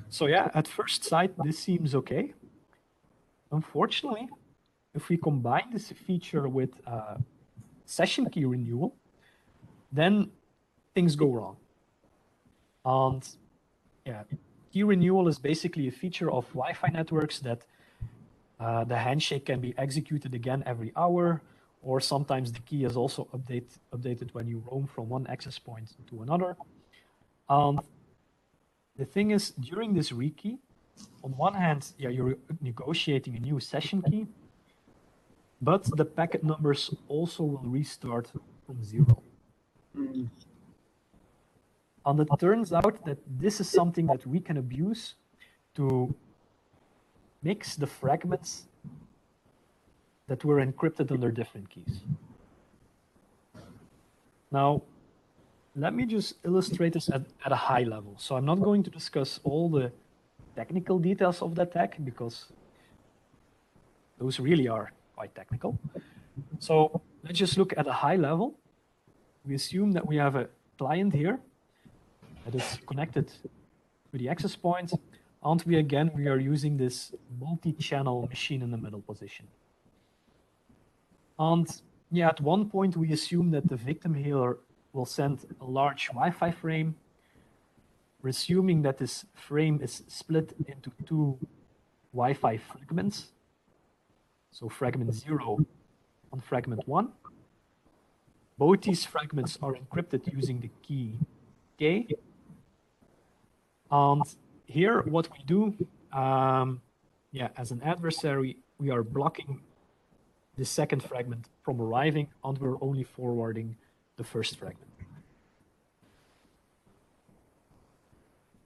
So yeah, at first sight, this seems okay. Unfortunately, if we combine this feature with session key renewal, then things go wrong. And yeah, key renewal is basically a feature of Wi-Fi networks that the handshake can be executed again every hour, or sometimes the key is also updated when you roam from one access point to another. The thing is, during this rekey, on one hand, yeah, you're negotiating a new session key, but the packet numbers also will restart from 0. Mm. And it turns out that this is something that we can abuse to mix the fragments that were encrypted under different keys. Now, let me just illustrate this at a high level. So I'm not going to discuss all the technical details of the attack, because those really are quite technical. So let's just look at a high level. We assume that we have a client here that is connected to the access point, and we are using this multi-channel machine in the middle position. And yeah, at one point we assume that the victim here will send a large Wi-Fi frame. We're assuming that this frame is split into 2 Wi-Fi fragments. So fragment 0 and fragment 1. Both these fragments are encrypted using the key K. And here what we do, as an adversary, we are blocking the second fragment from arriving, and we're only forwarding the first fragment.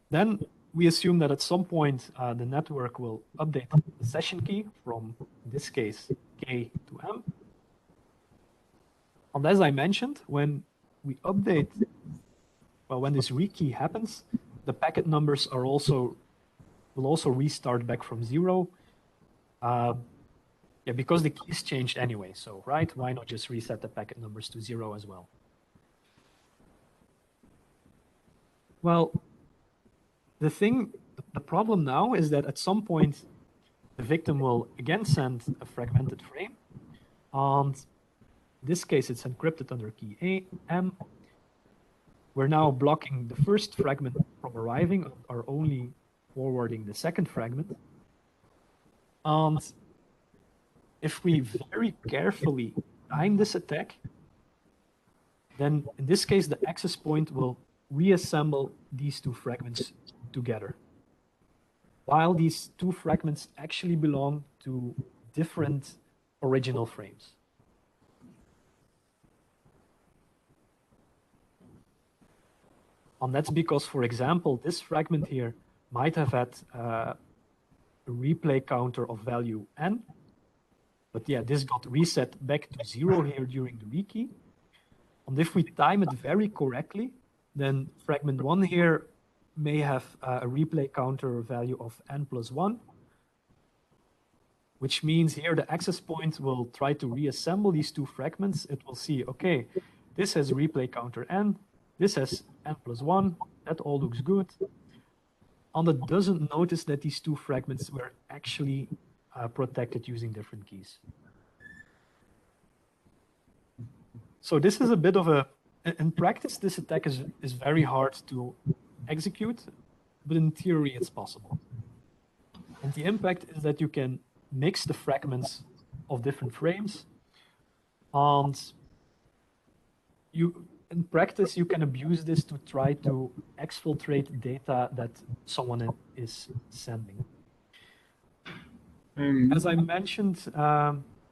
Then we assume that at some point the network will update the session key from, in this case, K to M. And as I mentioned, when we update, well, when this rekey happens, the packet numbers will also restart back from 0. Because the keys changed anyway, so right, why not just reset the packet numbers to 0 as well? Well, the problem now is that at some point the victim will again send a fragmented frame, and in this case it's encrypted under key M. We're now blocking the first fragment from arriving, or only forwarding the second fragment. And if we very carefully time this attack, then in this case, the access point will reassemble these two fragments together, while these two fragments actually belong to different original frames. And that's because, for example, this fragment here might have had a replay counter of value n, but yeah, this got reset back to 0 here during the rekey. And if we time it very correctly, then fragment 1 here may have a replay counter value of n+1, which means here the access point will try to reassemble these two fragments. It will see, okay, this has replay counter n, this has n+1, that all looks good. And it doesn't notice that these two fragments were actually protected using different keys. So this is a bit of a, in practice, this attack is very hard to execute, but in theory it's possible. And the impact is that you can mix the fragments of different frames, and in practice you can abuse this to try to exfiltrate data that someone is sending. As I mentioned,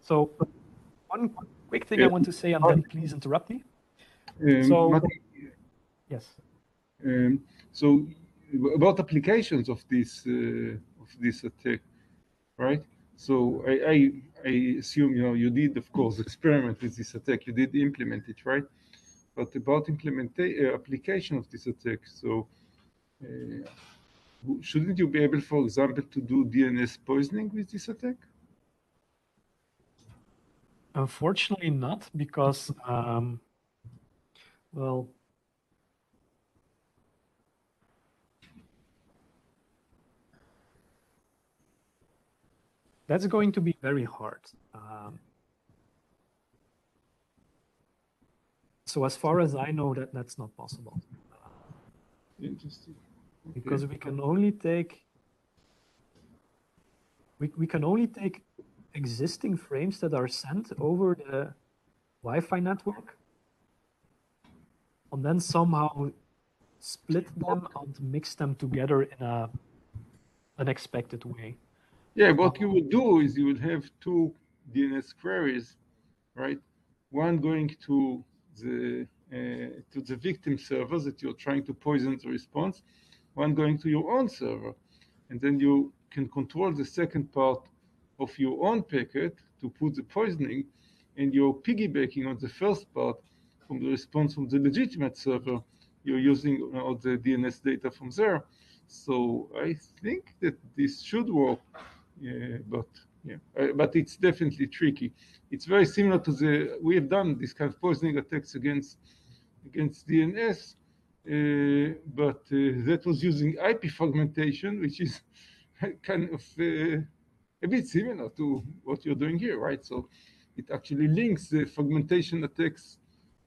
so one quick thing I want to say, and then please interrupt me. Mathy, Yes. So about applications of this attack, right? So I assume you did, of course, experiment with this attack. You did implement it, right? But about application of this attack, so shouldn't you be able, for example, to do DNS poisoning with this attack? Unfortunately not, because, well, that's going to be very hard. So as far as I know, that's not possible. Interesting. Okay. Because we can only take existing frames that are sent over the Wi-Fi network, and then somehow split them and mix them together in a unexpected way. Yeah, what you would do is you would have two DNS queries, right? One going to the victim server that you're trying to poison the response, one going to your own server, and then you can control the second part of your own packet to put the poisoning, and you're piggybacking on the first part from the response from the legitimate server. You're using all the DNS data from there. So I think that this should work, but it's definitely tricky. It's very similar to we have done this kind of poisoning attacks against DNS, but that was using IP fragmentation, which is kind of a bit similar to what you're doing here, right? So it actually links the fragmentation attacks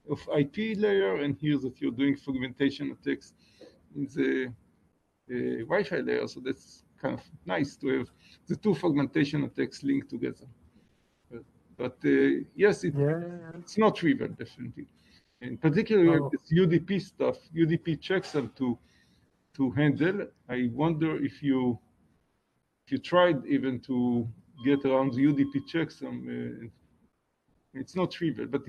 of IP layer, and here that you're doing fragmentation attacks in the Wi-Fi layer. So that's kind of nice to have the two fragmentation attacks linked together. But yes, it's not trivial, definitely. And particularly this UDP stuff, UDP checksum to handle. I wonder if you tried even to get around the UDP checksum. It's not trivial, but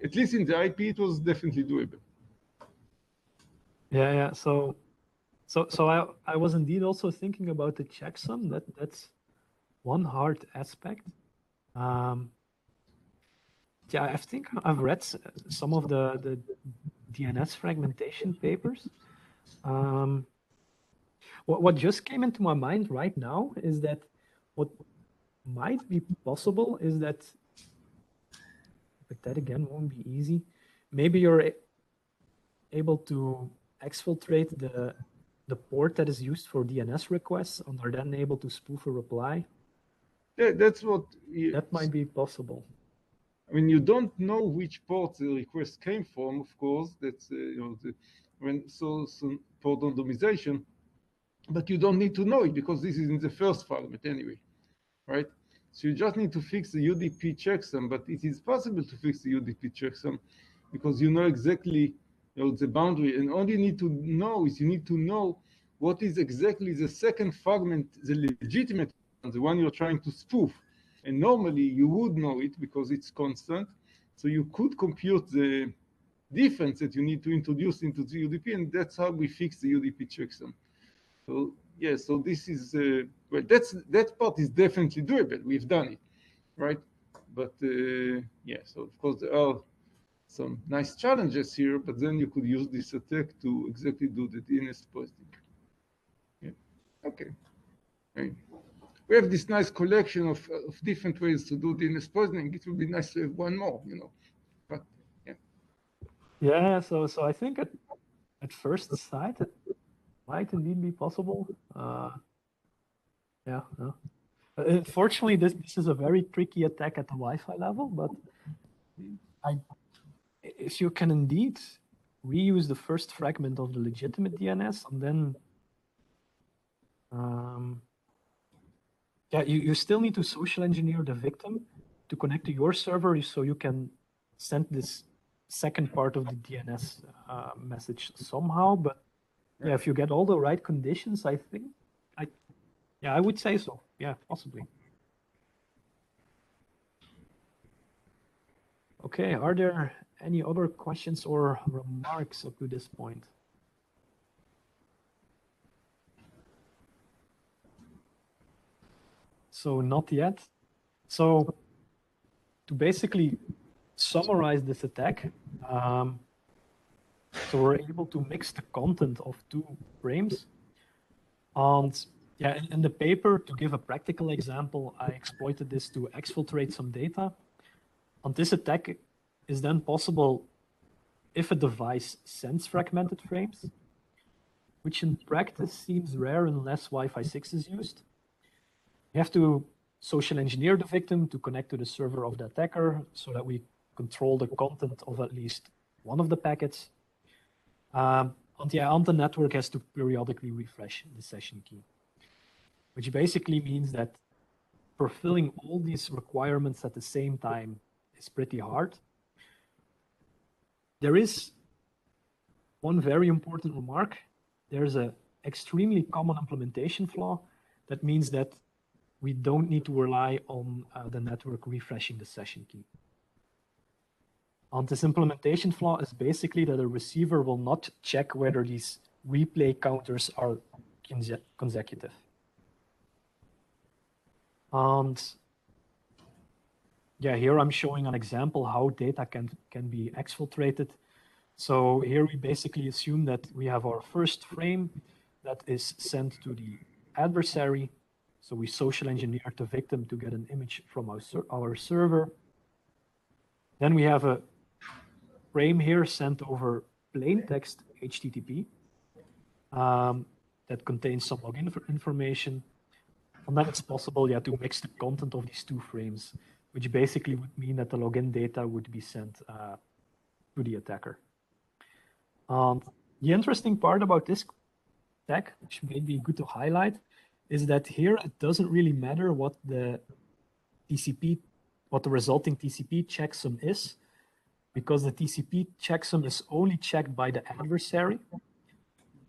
at least in the IP, it was definitely doable. Yeah. So I was indeed also thinking about the checksum. That's one hard aspect. Yeah, I think I've read some of the DNS fragmentation papers. What just came into my mind right now is that what might be possible is that, but that again won't be easy. Maybe you're able to exfiltrate the the port that is used for DNS requests and are then able to spoof a reply. Yeah, that's what. That might be possible. I mean, you don't know which port the request came from, of course. That's you know, when source port randomization, but you don't need to know it because this is in the first fragment anyway, right? So you just need to fix the UDP checksum, but it is possible to fix the UDP checksum because you know exactly, you know, the boundary, and all you need to know is you need to know what is exactly the second fragment, the legitimate one, the one you're trying to spoof. And normally you would know it because it's constant. So you could compute the difference that you need to introduce into the UDP, and that's how we fix the UDP checksum. So yeah, so this is well, that part is definitely doable. We've done it, right? But yeah, so of course there are some nice challenges here, but then you could use this attack to exactly do the DNS poisoning. Yeah, okay. Right. We have this nice collection of different ways to do DNS poisoning. It would be nice to have one more, you know. But yeah. Yeah, so I think at first sight it might indeed be possible. Yeah. Unfortunately, this is a very tricky attack at the Wi-Fi level, but if you can indeed reuse the first fragment of the legitimate DNS and then yeah, you still need to social engineer the victim to connect to your server so you can send this second part of the DNS message somehow. But yeah, if you get all the right conditions, I think, I would say so. Yeah, possibly. Okay, are there any other questions or remarks up to this point? So not yet. So to basically summarize this attack, so we're able to mix the content of two frames. And yeah, in the paper, to give a practical example, I exploited this to exfiltrate some data. And this attack is then possible if a device sends fragmented frames, which in practice seems rare unless Wi-Fi 6 is used. You have to social engineer the victim to connect to the server of the attacker so that we control the content of at least one of the packets. And the network has to periodically refresh the session key, which basically means that fulfilling all these requirements at the same time is pretty hard. There is one very important remark. There's an extremely common implementation flaw that means that we don't need to rely on the network refreshing the session key. And this implementation flaw is basically that a receiver will not check whether these replay counters are consecutive. And yeah, here I'm showing an example how data can be exfiltrated. So here we basically assume that we have our first frame that is sent to the adversary. So we social engineer the victim to get an image from our server. Then we have a frame here sent over plain text HTTP that contains some login information. And then it's possible, yeah, to mix the content of these two frames, which basically would mean that the login data would be sent to the attacker. The interesting part about this attack, which may be good to highlight, is that here it doesn't really matter what the resulting TCP checksum is, because the TCP checksum is only checked by the adversary.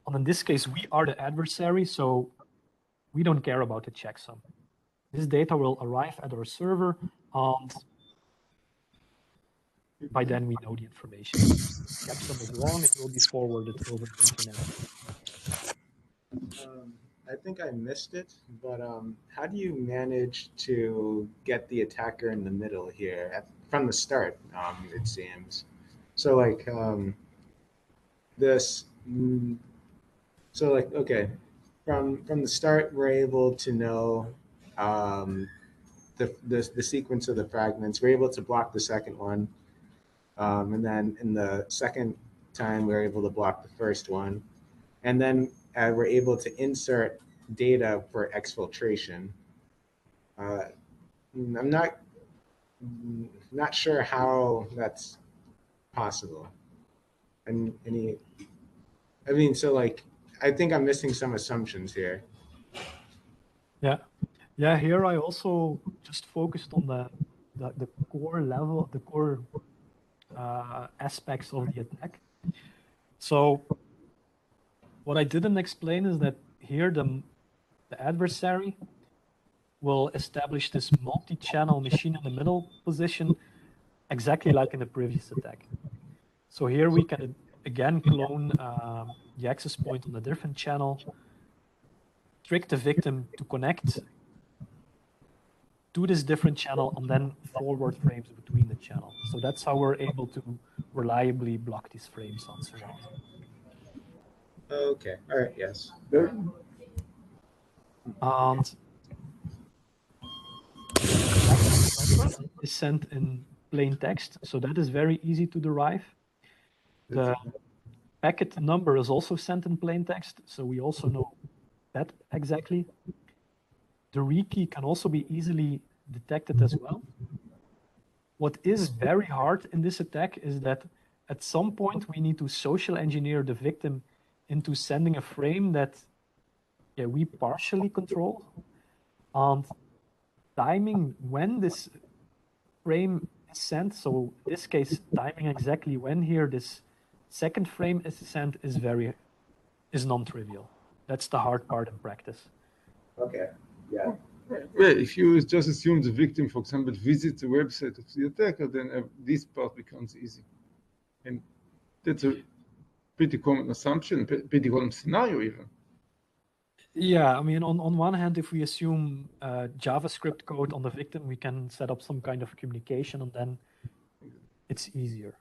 And in this case, we are the adversary, so we don't care about the checksum. This data will arrive at our server, and by then we know the information. If the checksum is wrong, it will be forwarded over the internet. I think I missed it, but how do you manage to get the attacker in the middle here from the start? It seems so. Like this. So like okay, from the start, we're able to know the sequence of the fragments. We're able to block the second one, and then in the second time, we're able to block the first one, and then we're able to insert data for exfiltration. I'm not sure how that's possible. And I mean, so like, I think I'm missing some assumptions here. Yeah, here I also just focused on the core level, the core aspects of the attack. So what I didn't explain is that here the adversary will establish this multi-channel machine in the middle position, exactly like in the previous attack. So here we can again clone the access point on a different channel, trick the victim to connect to this different channel, and then forward frames between the channel. So that's how we're able to reliably block these frames on surveillance. Okay. All right. Yes. And is sent in plain text, so that is very easy to derive. The packet number is also sent in plain text, so we also know that exactly. The rekey can also be easily detected as well. What is very hard in this attack is that at some point we need to social engineer the victim into sending a frame that we partially control, and timing when this frame is sent, so in this case timing exactly when here this second frame is sent is non-trivial. That's the hard part in practice. Okay. Yeah. Well, if you just assume the victim, for example, visits the website of the attacker, then this part becomes easy. And that's a pretty common assumption, pretty common scenario even. Yeah, I mean, on one hand, if we assume JavaScript code on the victim, we can set up some kind of communication, and then it's easier.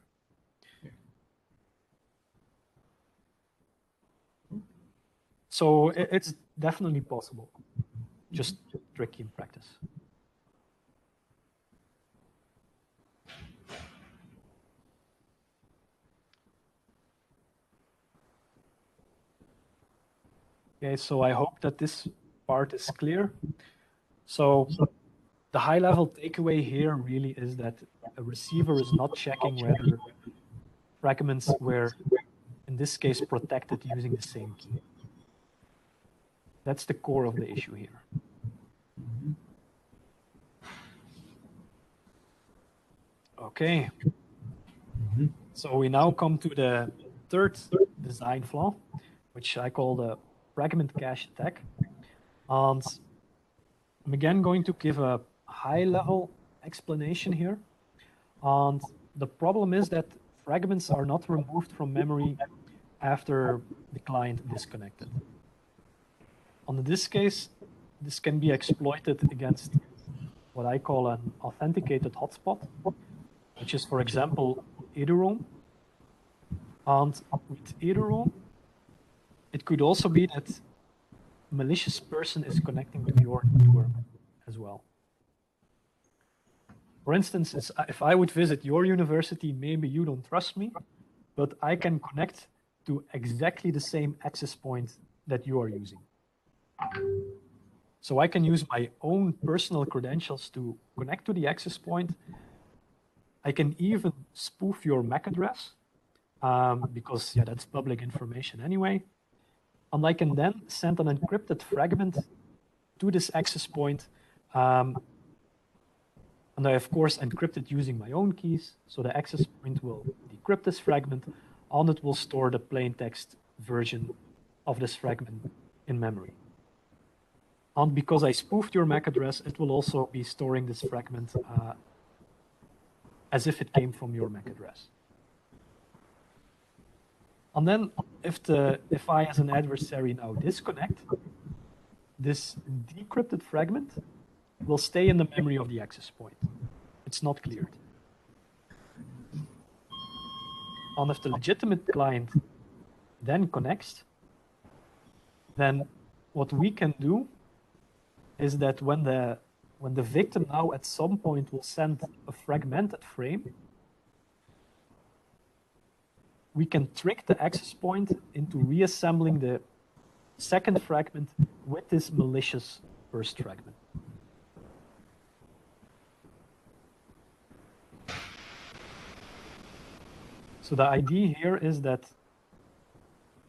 So it's definitely possible, just tricky in practice. Okay, so I hope that this part is clear. So the high-level takeaway here really is that a receiver is not checking whether fragments were, in this case, protected using the same key. That's the core of the issue here. Okay. So we now come to the third design flaw, which I call the fragment cache attack. And I'm again going to give a high-level explanation here. And the problem is that fragments are not removed from memory after the client disconnected. In this case, this can be exploited against what I call an authenticated hotspot, which is, for example, eduroam. And with eduroam, it could also be that a malicious person is connecting to your network as well. For instance, if I would visit your university, maybe you don't trust me, but I can connect to exactly the same access point that you are using. So I can use my own personal credentials to connect to the access point. I can even spoof your MAC address because that's public information anyway. And I can then send an encrypted fragment to this access point. And I, of course, encrypt it using my own keys. So the access point will decrypt this fragment, and it will store the plain text version of this fragment in memory. And because I spoofed your MAC address, it will also be storing this fragment as if it came from your MAC address. And then if I, as an adversary, now disconnect, this decrypted fragment will stay in the memory of the access point. It's not cleared. And if the legitimate client then connects, then what we can do is that when the victim now at some point will send a fragmented frame, we can trick the access point into reassembling the second fragment with this malicious first fragment. So the idea here is that,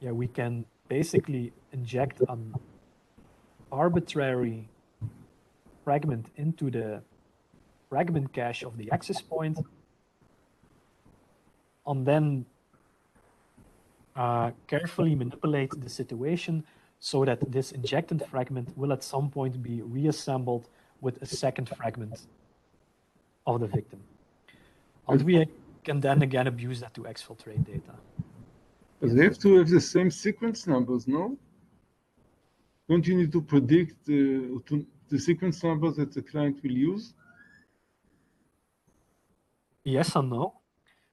yeah, we can basically inject an arbitrary fragment into the fragment cache of the access point, and then carefully manipulate the situation so that this injected fragment will at some point be reassembled with a second fragment of the victim. And we can then again abuse that to exfiltrate data. But they have to have the same sequence numbers, no? Don't you need to predict the sequence numbers that the client will use? Yes and no.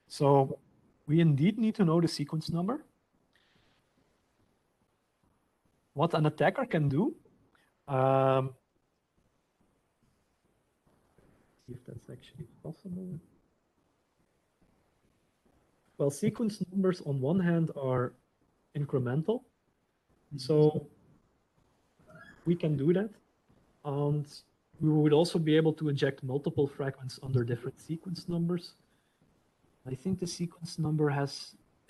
So we indeed need to know the sequence number. What an attacker can do, see if that's actually possible. Well, sequence numbers on one hand are incremental, so we can do that. And we would also be able to inject multiple fragments under different sequence numbers. I think the sequence number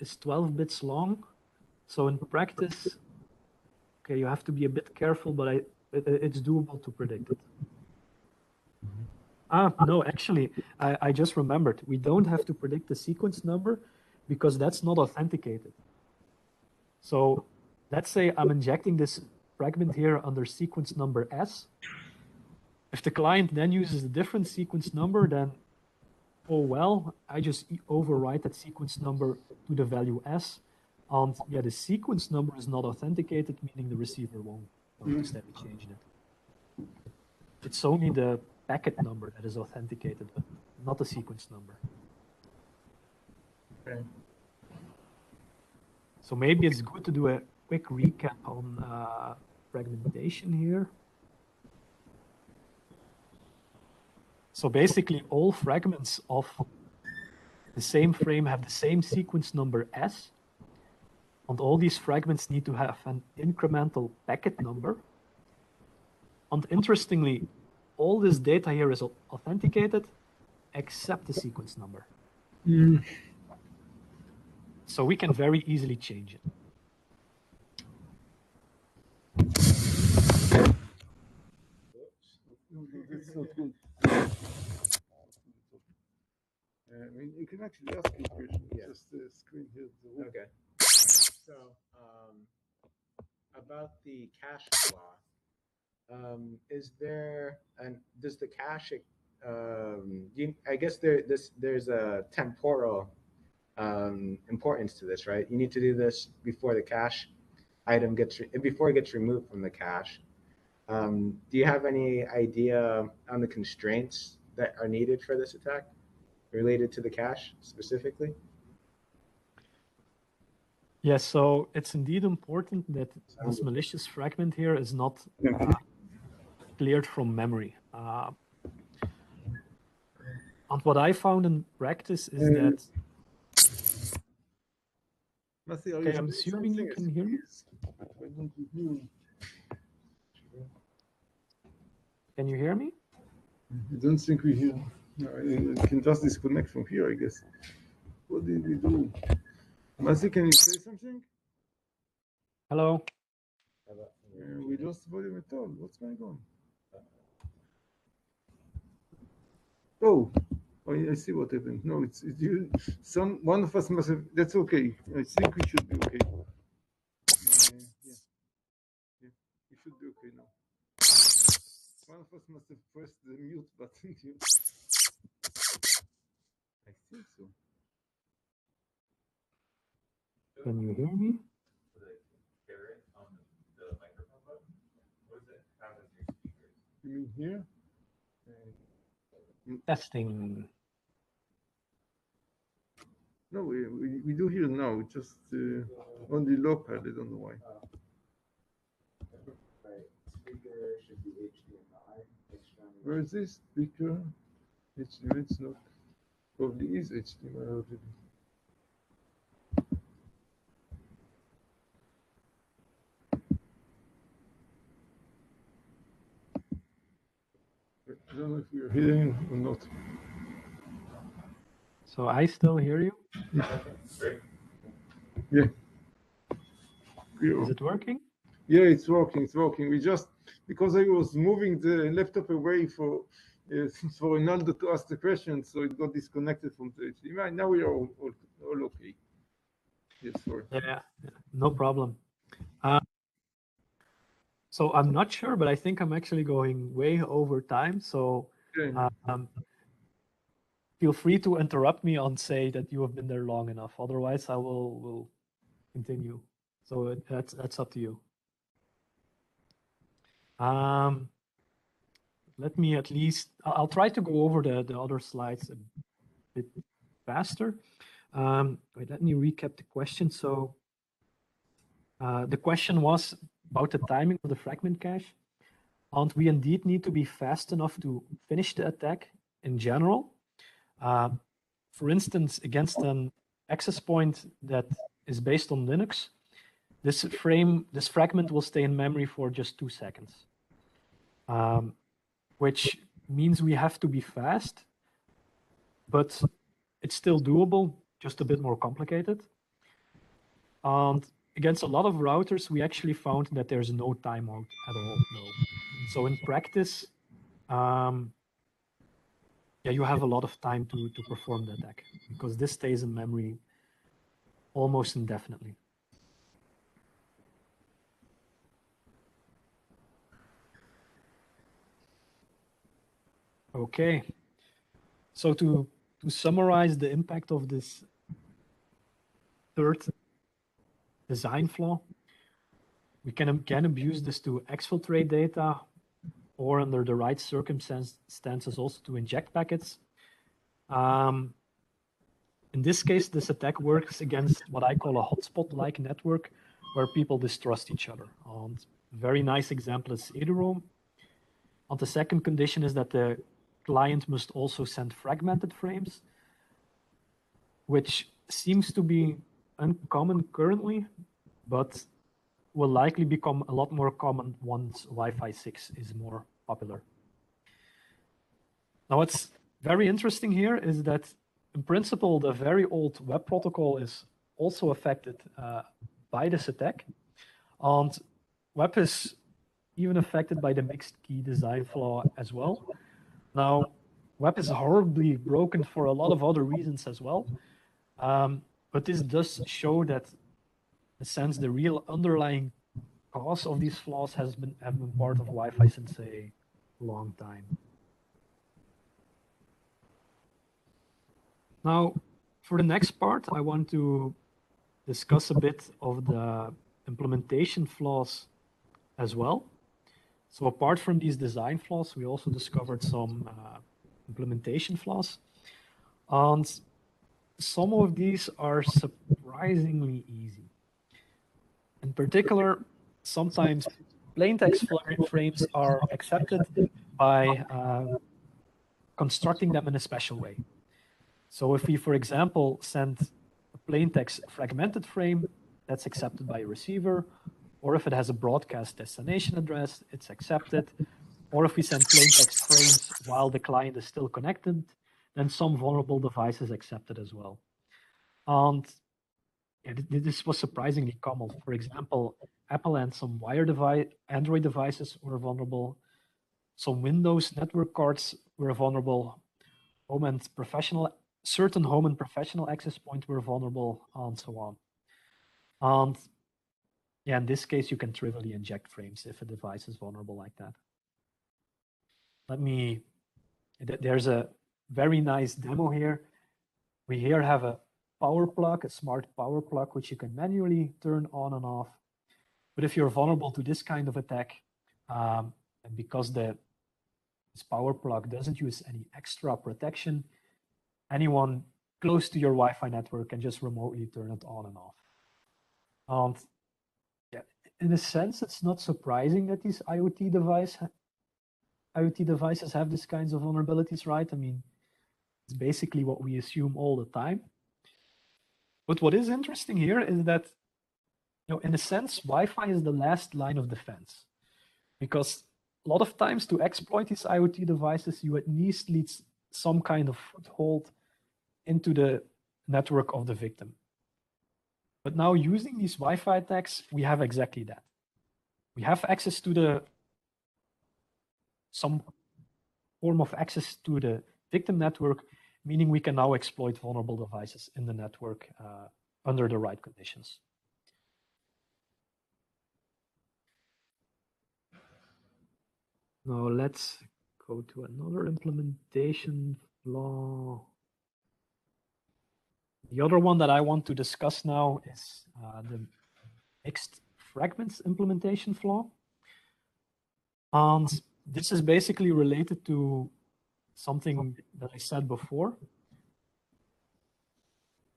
is 12 bits long. So in practice, okay, you have to be a bit careful, but it's doable to predict it. No, actually, I just remembered. We don't have to predict the sequence number because that's not authenticated. So let's say I'm injecting this fragment here under sequence number S. If the client then uses a different sequence number, then, oh well, I just overwrite that sequence number to the value S. And yeah, the sequence number is not authenticated, meaning the receiver won't notice that we changed it. It's only the packet number that is authenticated, but not the sequence number. Okay. So maybe it's good to do a quick recap on fragmentation here. So basically all fragments of the same frame have the same sequence number S, and all these fragments need to have an incremental packet number. And interestingly, all this data here is authenticated except the sequence number. So we can very easily change it. No, that's not good. I mean, you can actually ask your question. Yeah. Just the screen here. Okay. So about the cache flaw, is there, and does the cache, I guess there's a temporal importance to this, right? You need to do this before the cache item before it gets removed from the cache. Do you have any idea on the constraints that are needed for this attack related to the cache specifically? Yes, so it's indeed important that this malicious fragment here is not cleared from memory. And what I found in practice is that... Mathy, okay, I'm assuming you can hear me. Why don't you hear me? Can you hear me? I don't think we hear. No, I can just disconnect from here, I guess. What did we do? Mathy, can you say something? Hello? We lost volume at all. What's going on? Oh, I see what happened. No, it's you. One of us must have. That's okay. I think we should be okay. Yeah, we should be okay now. One of us must have pressed the mute button here. I think so. Can you hear me? You mean here? Testing. No, we do hear now. Just only local. I don't know why. Speaker should be HDMI. Where is this speaker? HDMI. It's not. Probably is HDMI already. I don't know if you're hearing or not. So I still hear you. Great. Yeah. Is it working? Yeah, it's working. It's working. We just, because I was moving the laptop away for Ronaldo to ask the question, so it got disconnected from the HDMI. Now we are all okay. Yes, sorry. Yeah, no problem. So I'm not sure, but I think I'm actually going way over time. So Okay. feel free to interrupt me and say that you have been there long enough. Otherwise, I will continue. So that's up to you. Let me at least, I'll try to go over the other slides a bit faster. Wait, let me recap the question. So the question was about the timing of the fragment cache. And we indeed need to be fast enough to finish the attack in general. For instance, against an access point that is based on Linux, this fragment will stay in memory for just 2 seconds, which means we have to be fast, but it's still doable, just a bit more complicated. And against a lot of routers, we actually found that there's no timeout at all, no. So in practice, yeah, you have a lot of time to perform the attack because this stays in memory almost indefinitely. Okay, so to summarize the impact of this third design flaw, we can abuse this to exfiltrate data, or under the right circumstances also to inject packets. In this case, this attack works against what I call a hotspot-like network where people distrust each other. And a very nice example is eduroam. And the second condition is that the client must also send fragmented frames, which seems to be uncommon currently, but will likely become a lot more common once Wi-Fi 6 is more popular. Now, what's very interesting here is that in principle, the very old web protocol is also affected by this attack. And web is even affected by the mixed key design flaw as well. Now, web is horribly broken for a lot of other reasons as well. But this does show that, in a sense, the real underlying cause of these flaws have been part of Wi-Fi since a long time. Now, for the next part, I want to discuss a bit of the implementation flaws as well. So apart from these design flaws, we also discovered some implementation flaws. And some of these are surprisingly easy. In particular, sometimes plain text frames are accepted by constructing them in a special way. So if we, for example, send a plain text fragmented frame, that's accepted by a receiver, or if it has a broadcast destination address, it's accepted. Or if we send plain text frames while the client is still connected, then some vulnerable device is accepted as well. And yeah, this was surprisingly common. For example, Apple and some Android devices were vulnerable. Some Windows network cards were vulnerable. Certain home and professional access points were vulnerable, and so on. And yeah, in this case, you can trivially inject frames if a device is vulnerable like that. There's a very nice demo here. We here have a power plug, a smart power plug, which you can manually turn on and off. But if you're vulnerable to this kind of attack, and because this power plug doesn't use any extra protection, anyone close to your Wi-Fi network can just remotely turn it on and off. And yeah, in a sense, it's not surprising that these IoT devices have these kinds of vulnerabilities, right? I mean, it's basically what we assume all the time. But what is interesting here is that, in a sense, Wi-Fi is the last line of defense, because a lot of times to exploit these IoT devices, you at least need some kind of foothold into the network of the victim. But now using these Wi-Fi attacks, we have exactly that. We have access to some form of access to the victim network, meaning we can now exploit vulnerable devices in the network under the right conditions. Now let's go to another implementation flaw. The other one that I want to discuss now is the mixed fragments implementation flaw. And this is basically related to something that I said before.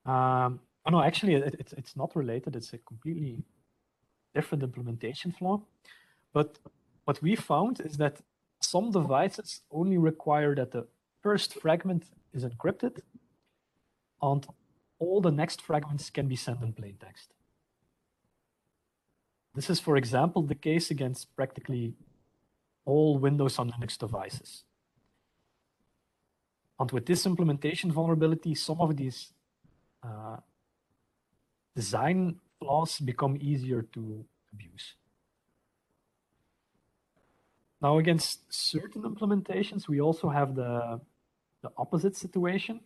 Oh no, actually, it's not related. It's a completely different implementation flaw. But what we found is that some devices only require that the first fragment is encrypted and all the next fragments can be sent in plain text. This is, for example, the case against practically all Windows and Linux devices. And with this implementation vulnerability, some of these design flaws become easier to abuse. Now, against certain implementations, we also have the opposite situation,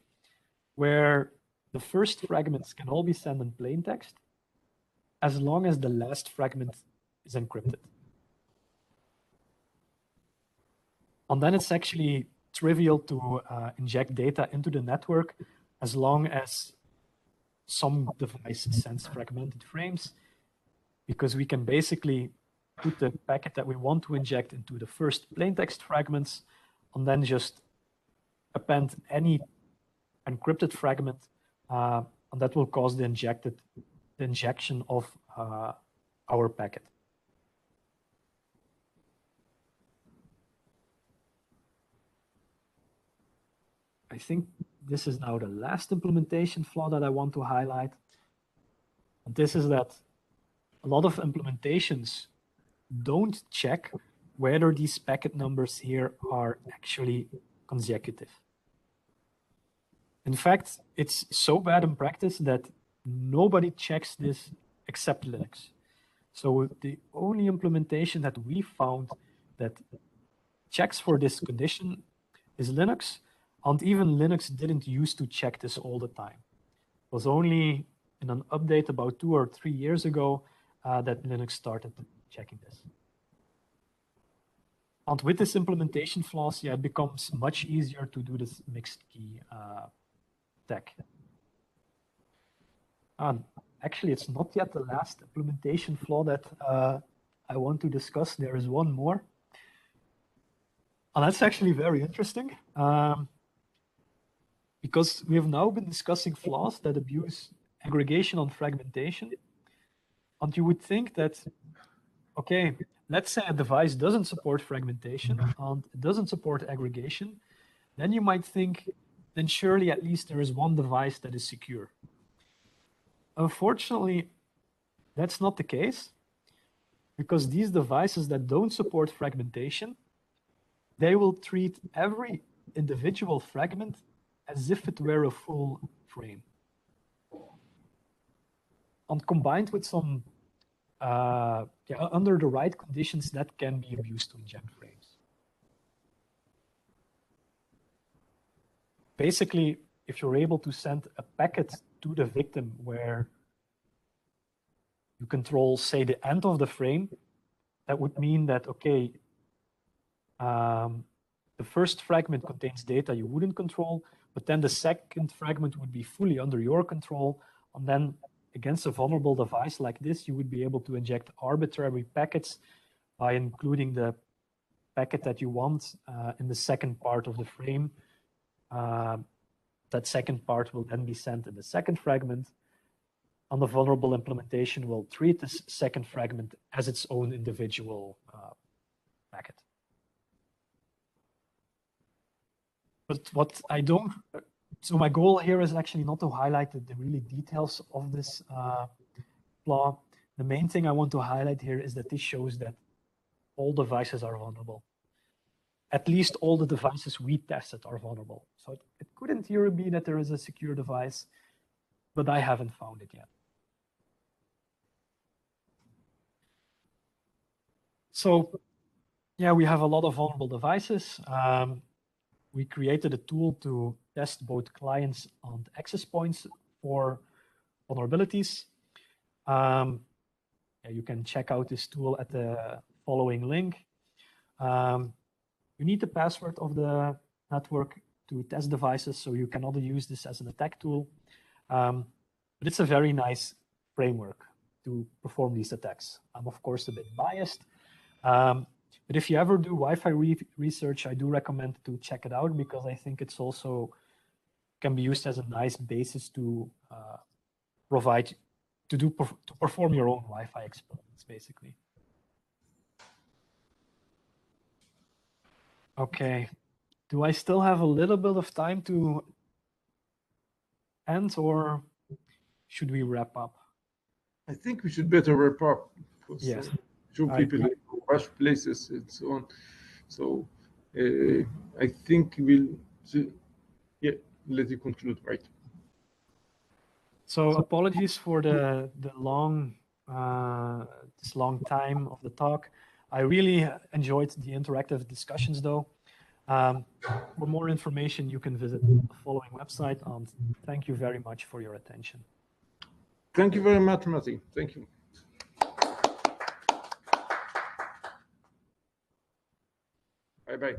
where the first fragments can all be sent in plain text, as long as the last fragment is encrypted. And then it's actually trivial to inject data into the network as long as some device sends fragmented frames, because we can basically put the packet that we want to inject into the first plain text fragments and then just append any encrypted fragment, and that will cause the injection of our packet. I think this is now the last implementation flaw that I want to highlight. And this is that a lot of implementations don't check whether these packet numbers here are actually consecutive. In fact, it's so bad in practice that nobody checks this except Linux. So the only implementation that we found that checks for this condition is Linux. And even Linux didn't used to check this all the time. It was only in an update about 2 or 3 years ago that Linux started checking this. And with this implementation flaws, yeah, it becomes much easier to do this mixed key attack. And actually, it's not yet the last implementation flaw that I want to discuss. There is one more. And that's actually very interesting. Because we have now been discussing flaws that abuse aggregation and fragmentation. And you would think that, okay, let's say a device doesn't support fragmentation and it doesn't support aggregation, then you might think, then surely at least there is one device that is secure. Unfortunately, that's not the case, because these devices that don't support fragmentation, they will treat every individual fragment as if it were a full frame. And combined with some, under the right conditions, that can be abused to inject frames. Basically, if you're able to send a packet to the victim where you control, say, the end of the frame, that would mean that, okay, the first fragment contains data you wouldn't control, but then the second fragment would be fully under your control. And then against a vulnerable device like this, you would be able to inject arbitrary packets by including the packet that you want in the second part of the frame. That second part will then be sent in the second fragment. And the vulnerable implementation will treat this second fragment as its own individual packet. But what I don't, so my goal here is actually not to highlight the really details of this flaw. The main thing I want to highlight here is that this shows that all devices are vulnerable. at least all the devices we tested are vulnerable. So it could in theory be that there is a secure device, but I haven't found it yet. So yeah, we have a lot of vulnerable devices. We created a tool to test both clients and access points for vulnerabilities. You can check out this tool at the following link. You need the password of the network to test devices, so you cannot use this as an attack tool. But it's a very nice framework to perform these attacks. I'm of course a bit biased, but if you ever do Wi-Fi research, I do recommend to check it out because I think it's also can be used as a nice basis to perform your own Wi-Fi experiments, basically. Okay, do I still have a little bit of time to end, or should we wrap up? I think we should better wrap up. Yes. Show people rush places and so on. So I think we'll let you conclude, right? So apologies for the long this long time of the talk. I really enjoyed the interactive discussions, though. For more information, you can visit the following website. And thank you very much for your attention. Thank you very much, Mathy. Thank you. Bye-bye.